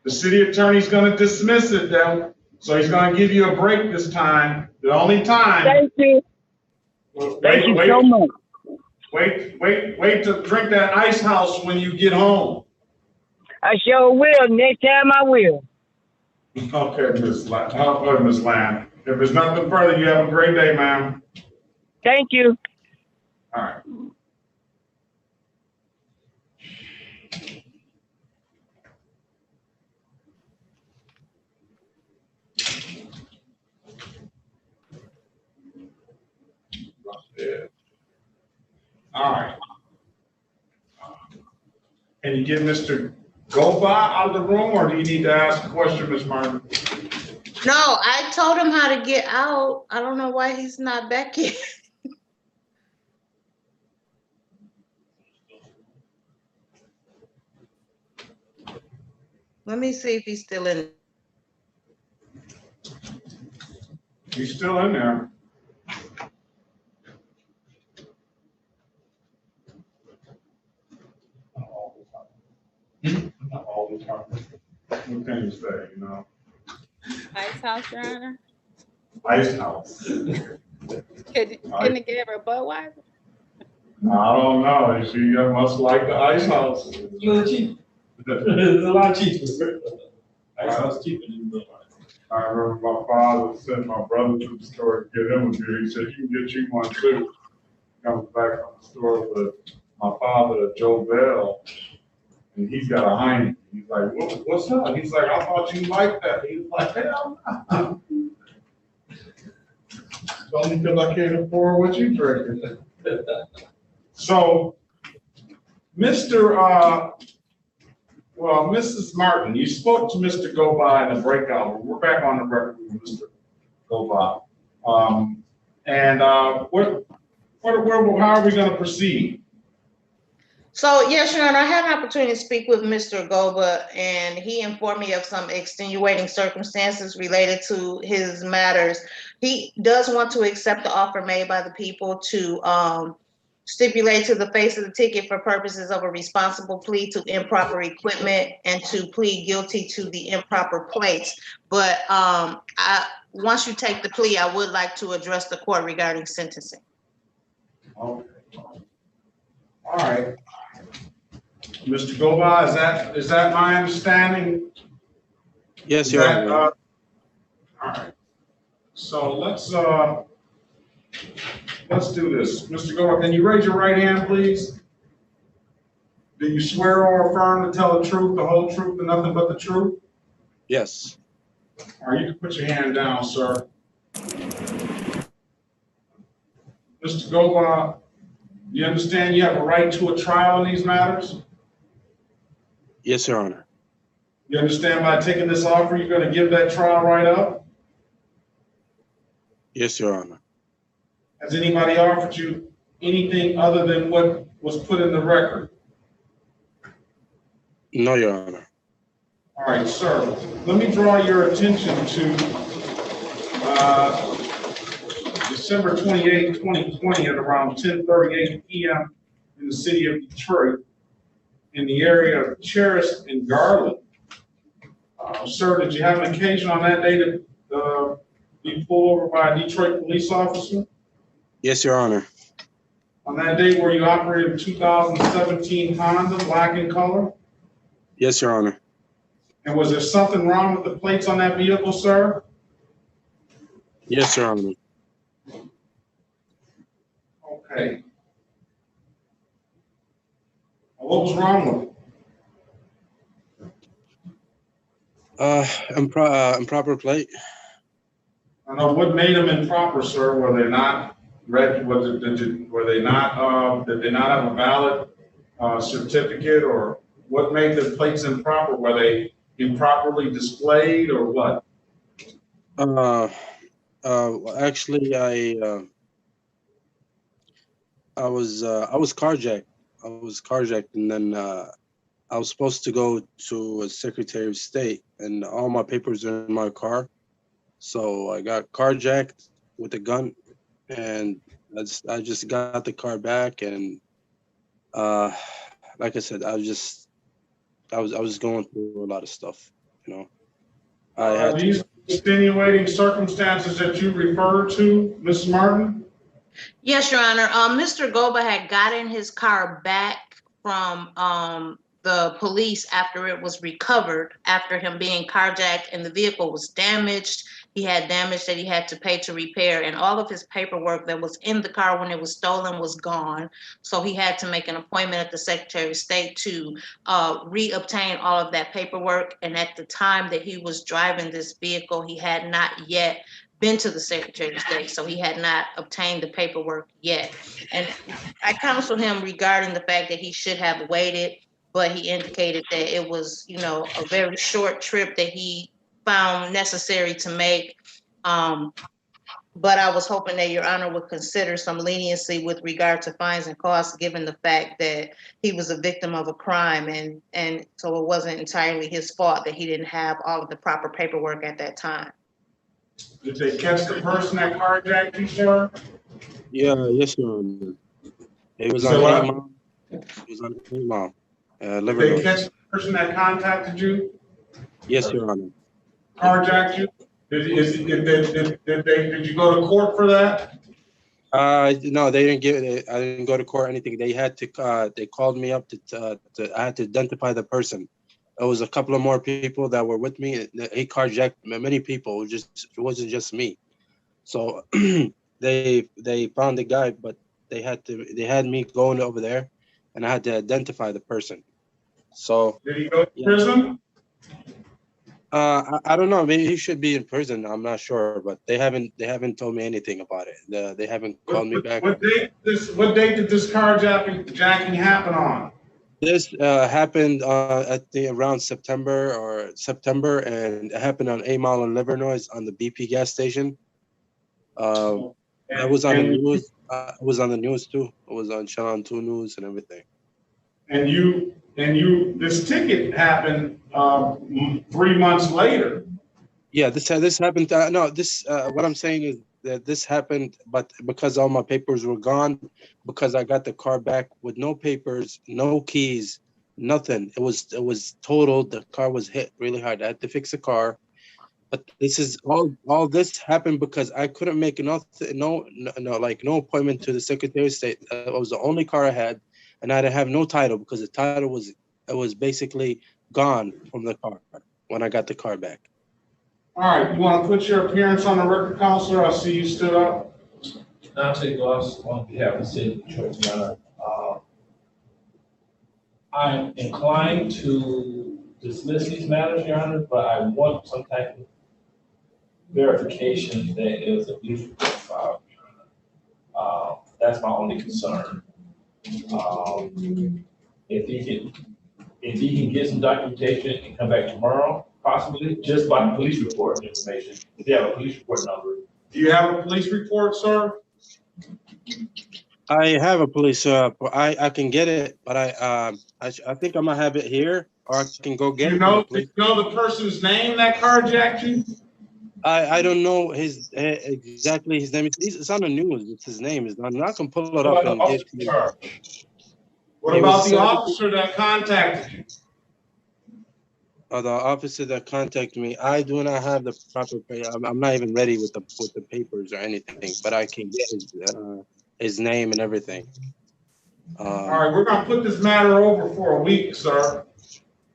The city attorney's gonna dismiss it though, so he's gonna give you a break this time. The only time. Thank you. Thank you so much. Wait to drink that ice house when you get home. I sure will. Next time I will. Okay, Miss Lamb. If there's nothing further, you have a great day, ma'am. Thank you. All right. All right. Can you get Mr. Goba out of the room, or do you need to ask a question, Ms. Martin? No, I told him how to get out. I don't know why he's not back here. Let me see if he's still in. He's still in there. What can you say, you know? Ice House, Your Honor. Ice house. Can it give her a Budweiser? I don't know. She must like the ice house. It's a little cheap. It's a lot cheaper. Ice House cheaper than Budweiser. I remember my father sent my brother to the store to get him a beer. He said, you can get you one too. Comes back from the store with my father, Joe Bell, and he's got a Heineken. He's like, what's up? He's like, I thought you liked that. He's like, hell no. It's only because I can't afford what you drinking. So, Mrs. Martin, you spoke to Mr. Goba in the breakout. We're back on the record with Mr. Goba. How are we going to proceed? So, yes, Your Honor, I had an opportunity to speak with Mr. Goba, and he informed me of some extenuating circumstances related to his matters. He does want to accept the offer made by the people to stipulate to the face of the ticket for purposes of a responsible plea to improper equipment and to plead guilty to the improper plates. But once you take the plea, I would like to address the court regarding sentencing. Okay. All right. Mr. Goba, is that my understanding? Yes, Your Honor. All right. So let's do this. Mr. Goba, can you raise your right hand, please? Do you swear or affirm to tell the truth, the whole truth, and nothing but the truth? Yes. All right, you can put your hand down, sir. Mr. Goba, you understand you have a right to a trial in these matters? Yes, Your Honor. You understand by taking this offer, you're going to give that trial right up? Yes, Your Honor. Has anybody offered you anything other than what was put in the record? No, Your Honor. All right, sir. Let me draw your attention to December 28, 2020 at around 10:38 p.m. in the city of Detroit, in the area of Cheris and Garland. Sir, did you have an occasion on that day to be pulled over by a Detroit police officer? Yes, Your Honor. On that day, were you operating a 2017 Honda, black in color? Yes, Your Honor. And was there something wrong with the plates on that vehicle, sir? Yes, Your Honor. Okay. What was wrong with it? Improper plate. I know what made them improper, sir. Were they not read? Were they not? Did they not have a valid certificate, or what made the plates improper? Were they improperly displayed, or what? Actually, I was carjacked. I was carjacked, and then I was supposed to go to a Secretary of State, and all my papers are in my car. So I got carjacked with a gun, and I just got the car back, and like I said, I was going through a lot of stuff, You know, I had Are these extenuating circumstances that you referred to, Ms. Martin? Yes, Your Honor. Mr. Goba had gotten his car back from the police after it was recovered, after him being carjacked, and the vehicle was damaged. He had damage that he had to pay to repair, and all of his paperwork that was in the car when it was stolen was gone. So he had to make an appointment at the Secretary of State to reobtain all of that paperwork. And at the time that he was driving this vehicle, he had not yet been to the Secretary of State, so he had not obtained the paperwork yet. And I counseled him regarding the fact that he should have waited, but he indicated that it was, you know, a very short trip that he found necessary to make. But I was hoping that Your Honor would consider some leniency with regard to fines and costs, given the fact that he was a victim of a crime, and so it wasn't entirely his fault that he didn't have all of the proper paperwork at that time. Did they catch the person that carjacked you, sir? Yeah, yes, Your Honor. It was So on 8 Mile. It was on 8 Mile. Did they catch the person that contacted you? Yes, Your Honor. Carjacked you? Did you go to court for that? No, they didn't give it. I didn't go to court or anything. They had to. They called me up to. I had to identify the person. There was a couple of more people that were with me. He carjacked many people. It wasn't just me. So they found the guy, but they had me going over there, and I had to identify the person. So did he go to prison? I don't know. Maybe he should be in prison. I'm not sure, but they haven't told me anything about it. They haven't called me back. What date did this carjacking happen on? This happened at around September, and it happened on 8 Mile in Livernois on the BP gas station. That was on the news. It was on the news too. It was on Channel 2 News and everything. And this ticket happened 3 months later. Yeah, this happened. What I'm saying is that this happened, but because all my papers were gone, because I got the car back with no papers, no keys, nothing. It was totaled. The car was hit really hard. I had to fix the car. But this is all this happened because I couldn't make no appointment to the Secretary of State. It was the only car I had, and I didn't have no title because the title was basically gone from the car when I got the car back. All right, you want to put your appearance on the record, Counselor? I see you stood up. Dante Gloss on behalf of the city of Detroit, Your Honor. I'm inclined to dismiss these matters, Your Honor, but I want some type of verification that it was a police report filed, Your Honor. That's my only concern. If he can get some documentation and come back tomorrow, possibly just by the police report information. If they have a police report number. Do you have a police report, sir? I have a police I can get it, but I think I'm gonna have it here, or I can go get it. Do you know the person's name that carjacked you? I don't know his exactly his name. It's on the news. It's his name. I'm not gonna pull it up and get you. What about the officer that contacted you? The officer that contacted me, I do not have the proper. I'm not even ready with the papers or anything, but I can get his name and everything. All right, we're gonna put this matter over for a week, sir,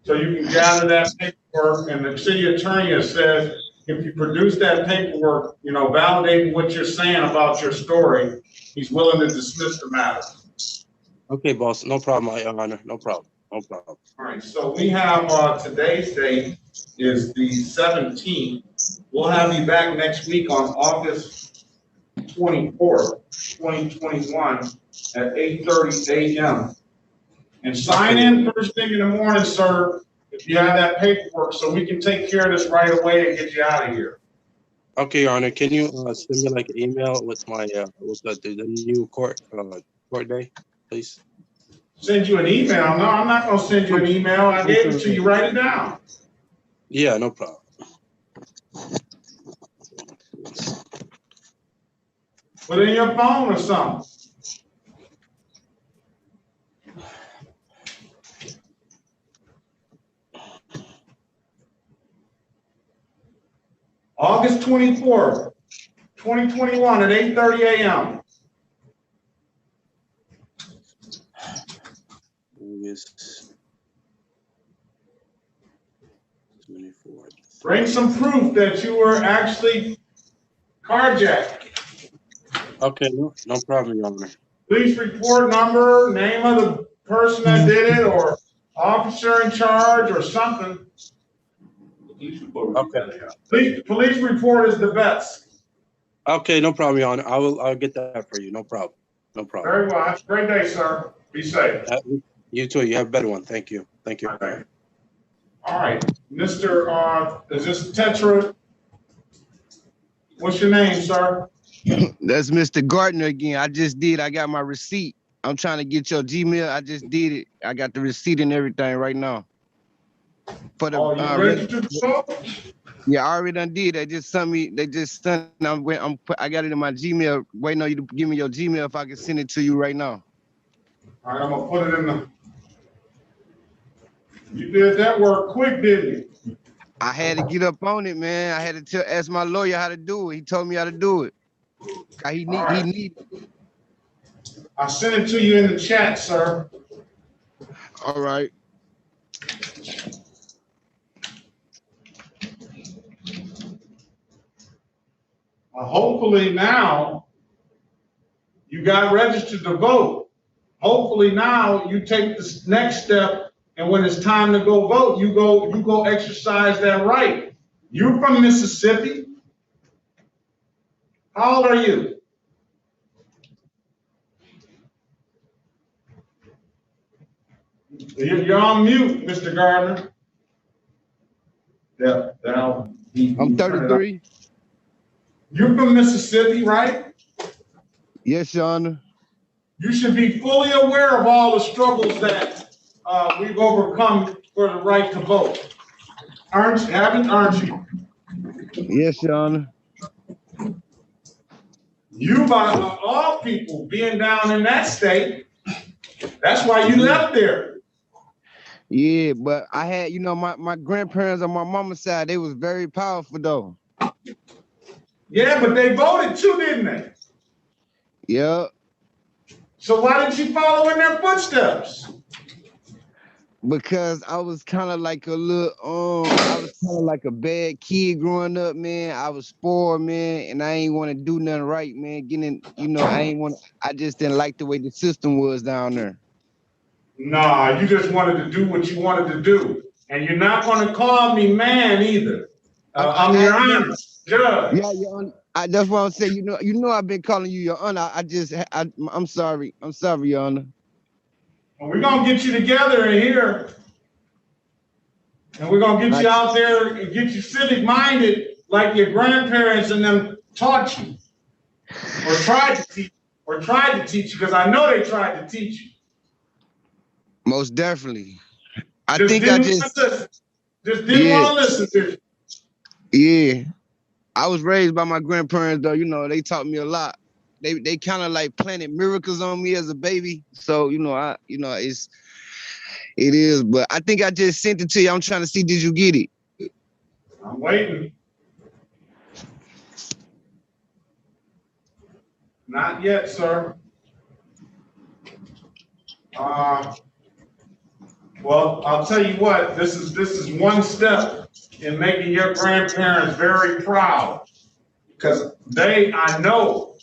so you can gather that paperwork. And the city attorney has said if you produce that paperwork, validating what you're saying about your story, he's willing to dismiss the matter. Okay, boss, no problem, Your Honor, no problem. No problem. All right, so we have today's date is the 17th. We'll have you back next week on August 24th, 2021 at 8:30 a.m. And sign in first thing in the morning, sir, if you have that paperwork, so we can take care of this right away and get you out of here. Okay, Your Honor, can you send me like an email with my with the new court day, please? Send you an email? No, I'm not gonna send you an email. I gave it to you. Write it down. Yeah, no problem. Put it in your phone or something. August 24th, 2021 at 8:30 a.m. August 24th. Bring some proof that you were actually carjacked. Okay, no problem, Your Honor. Police report number, name of the person that did it, or officer in charge, or something. Okay. Police report is the best. Okay, no problem, Your Honor. I'll get that for you. No problem. No problem. Very well. Have a great day, sir. Be safe. You too. You have a better one. Thank you. Thank you. Okay. All right, Mr. Is this Tetra? What's your name, sir? That's Mr. Gardner again. I got my receipt. I'm trying to get your Gmail. I just did it. I got the receipt and everything right now. For the you registered the show? Yeah, I already done did. They just sent me. I got it in my Gmail. Waiting on you to give me your Gmail if I can send it to you right now. All right, I'm gonna put it in the. You did that work quick, didn't you? I had to get up on it, man. I had to ask my lawyer how to do it. He told me how to do it. He need. I sent it to you in the chat, sir. All right. Hopefully now you got registered to vote. Hopefully now you take the next step, and when it's time to go vote, you go exercise that right. You're from Mississippi. How old are you? You're on mute, Mr. Gardner. Yeah, I'm 33. You're from Mississippi, right? Yes, Your Honor. You should be fully aware of all the struggles that we've overcome for the right to vote. Aren't you? Yes, Your Honor. You, by all people, being down in that state, that's why you left there. Yeah, but I had, my grandparents on my mama's side, they was very powerful though. Yeah, but they voted too, didn't they? Yeah. So why didn't you follow in their footsteps? Because I was kind of like a bad kid growing up, man. I was spoiled, man, and I ain't want to do nothing right, man. I just didn't like the way the system was down there. Nah, you just wanted to do what you wanted to do. And you're not going to call me man either. I'm your honor, judge. Yeah, Your Honor. That's what I'm saying. You know I've been calling you Your Honor. I'm sorry. I'm sorry, Your Honor. Well, we're going to get you together in here. And we're going to get you out there and get you civic minded like your grandparents and them taught you. Or tried to teach you, because I know they tried to teach you. Most definitely. Just didn't want to listen to you. Yeah. I was raised by my grandparents though, they taught me a lot. They kind of like planted miracles on me as a baby. So, it is, but I think I just sent it to you. I'm trying to see, did you get it? I'm waiting. Not yet, sir. Well, I'll tell you what, this is one step in making your grandparents very proud, because I know,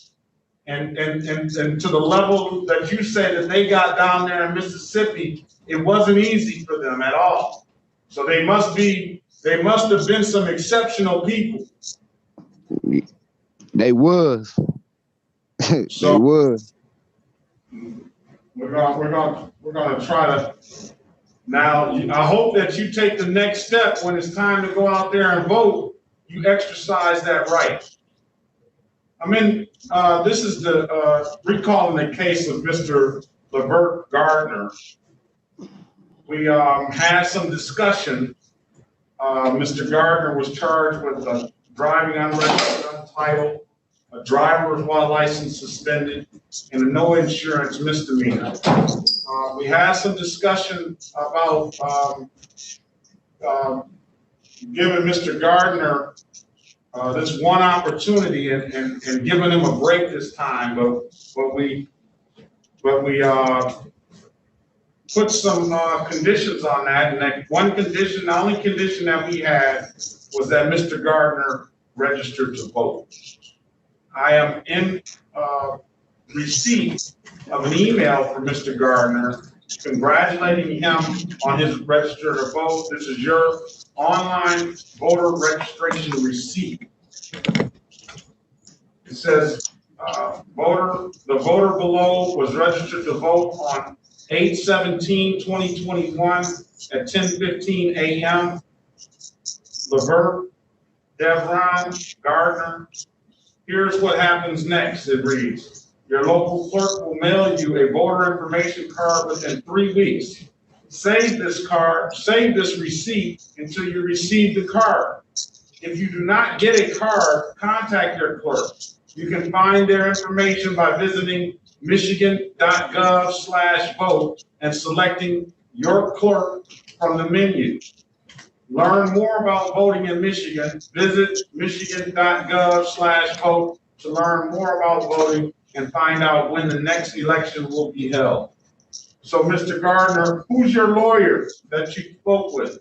and to the level that you say that they got down there in Mississippi, it wasn't easy for them at all. So they must have been some exceptional people. They was. They was. We're gonna try to. Now, I hope that you take the next step when it's time to go out there and vote. You exercise that right. This is recalling the case of Mr. Levert Gardner. We had some discussion. Mr. Gardner was charged with driving unregistered, untitled, a driver's while license suspended, and a no insurance misdemeanor. We had some discussion about giving Mr. Gardner this one opportunity and giving him a break this time, but we put some conditions on that, and that one condition, the only condition that we had was that Mr. Gardner registered to vote. I am in receipt of an email from Mr. Gardner congratulating him on his register to vote. This is your online voter registration receipt. It says, the voter below was registered to vote on 8/17/2021 at 10:15 a.m. Levert, Devron, Gardner. Here's what happens next, it reads. Your local clerk will mail you a voter information card within 3 weeks. Save this receipt until you receive the card. If you do not get a card, contact your clerk. You can find their information by visiting michigan.gov/vote and selecting your clerk from the menu. Learn more about voting in Michigan. Visit michigan.gov/vote to learn more about voting and find out when the next election will be held. So, Mr. Gardner, who's your lawyer that you spoke with?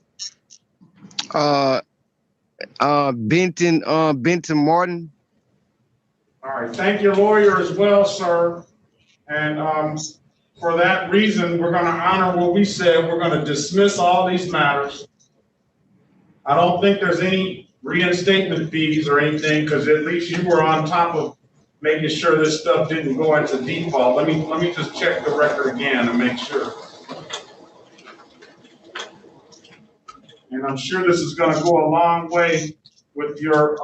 Benton Martin. All right, thank your lawyer as well, sir. And for that reason, we're going to honor what we said. We're going to dismiss all these matters. I don't think there's any reinstatement fees or anything, because at least you were on top of making sure this stuff didn't go into default. Let me just check the record again and make sure. And I'm sure this is going to go a long way with your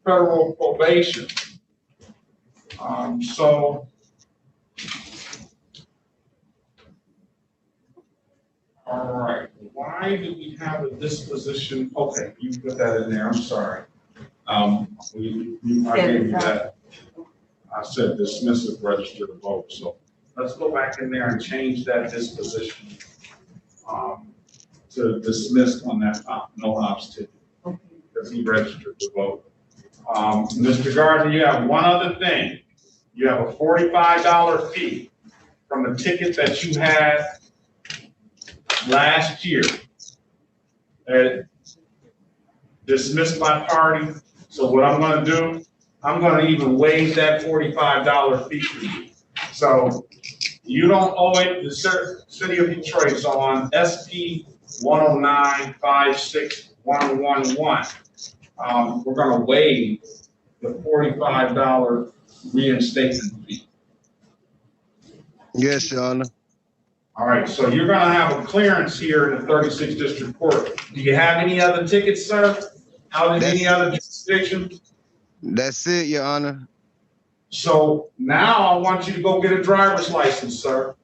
federal probation. All right, why did we have a disposition? Okay, you put that in there, I'm sorry. I gave you that. I said dismissive register to vote, so let's go back in there and change that disposition to dismissed on that no ops ticket, because he registered to vote. Mr. Gardner, you have one other thing. You have a $45 fee from the ticket that you had last year. Dismissed by party. So what I'm going to do, I'm going to even waive that $45 fee for you. So you don't owe it. The city of Detroit's on SP 109-56111. We're going to waive the $45 reinstatement fee. Yes, Your Honor. All right, so you're going to have a clearance here in the 36th District Court. Do you have any other tickets, sir? Out of any other jurisdiction? That's it, Your Honor. So now I want you to go get a driver's license, sir.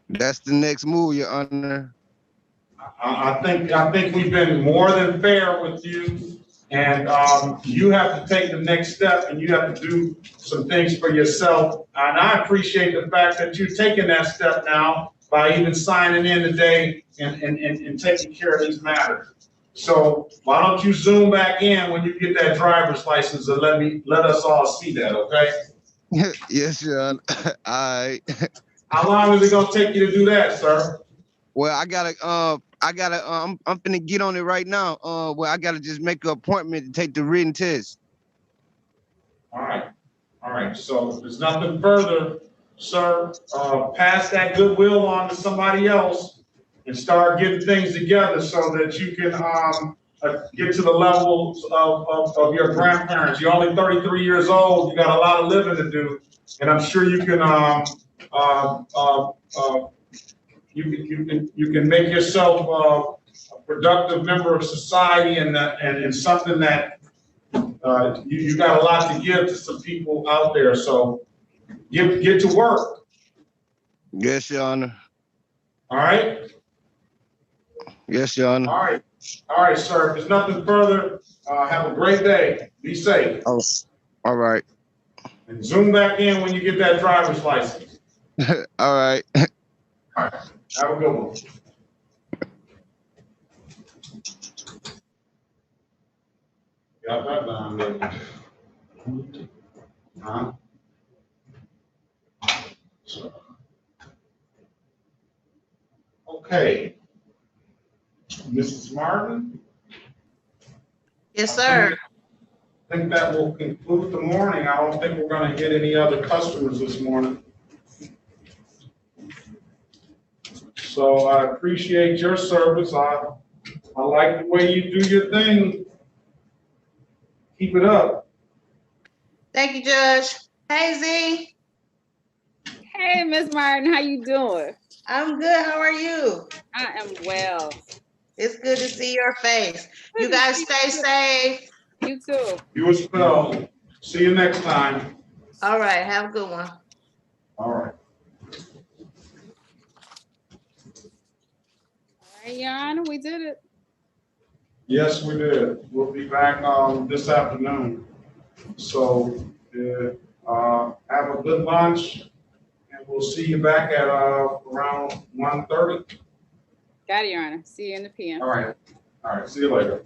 That's the next move, Your Honor. I think we've been more than fair with you, and you have to take the next step, and you have to do some things for yourself. And I appreciate the fact that you're taking that step now by even signing in today and taking care of these matters. So why don't you zoom back in when you get that driver's license and let us all see that, okay? Yes, Your Honor. All right. How long is it gonna take you to do that, sir? Well, I'm finna get on it right now. Well, I gotta just make an appointment to take the written test. All right. So if there's nothing further, sir, pass that goodwill on to somebody else and start getting things together so that you can get to the levels of your grandparents. You're only 33 years old. You got a lot of living to do, and I'm sure you can you can make yourself a productive member of society and something that you got a lot to give to some people out there. So get to work. Yes, Your Honor. All right. Yes, Your Honor. All right, sir. If there's nothing further, have a great day. Be safe. Oh, all right. And zoom back in when you get that driver's license. All right. All right. Have a good one. Got that done, didn't you? Huh? So. Okay. Mrs. Martin? Yes, sir. I think that will conclude the morning. I don't think we're gonna get any other customers this morning. So I appreciate your service. I like the way you do your thing. Keep it up. Thank you, Judge. Hey, Z. Hey, Miss Martin, how you doing? I'm good. How are you? I am well. It's good to see your face. You guys stay safe. You too. You as well. See you next time. All right. Have a good one. All right. All right, Your Honor, we did it. Yes, we did. We'll be back this afternoon. So have a good lunch, and we'll see you back at around 1:30. Got it, Your Honor. See you in the PM. All right. All right. See you later.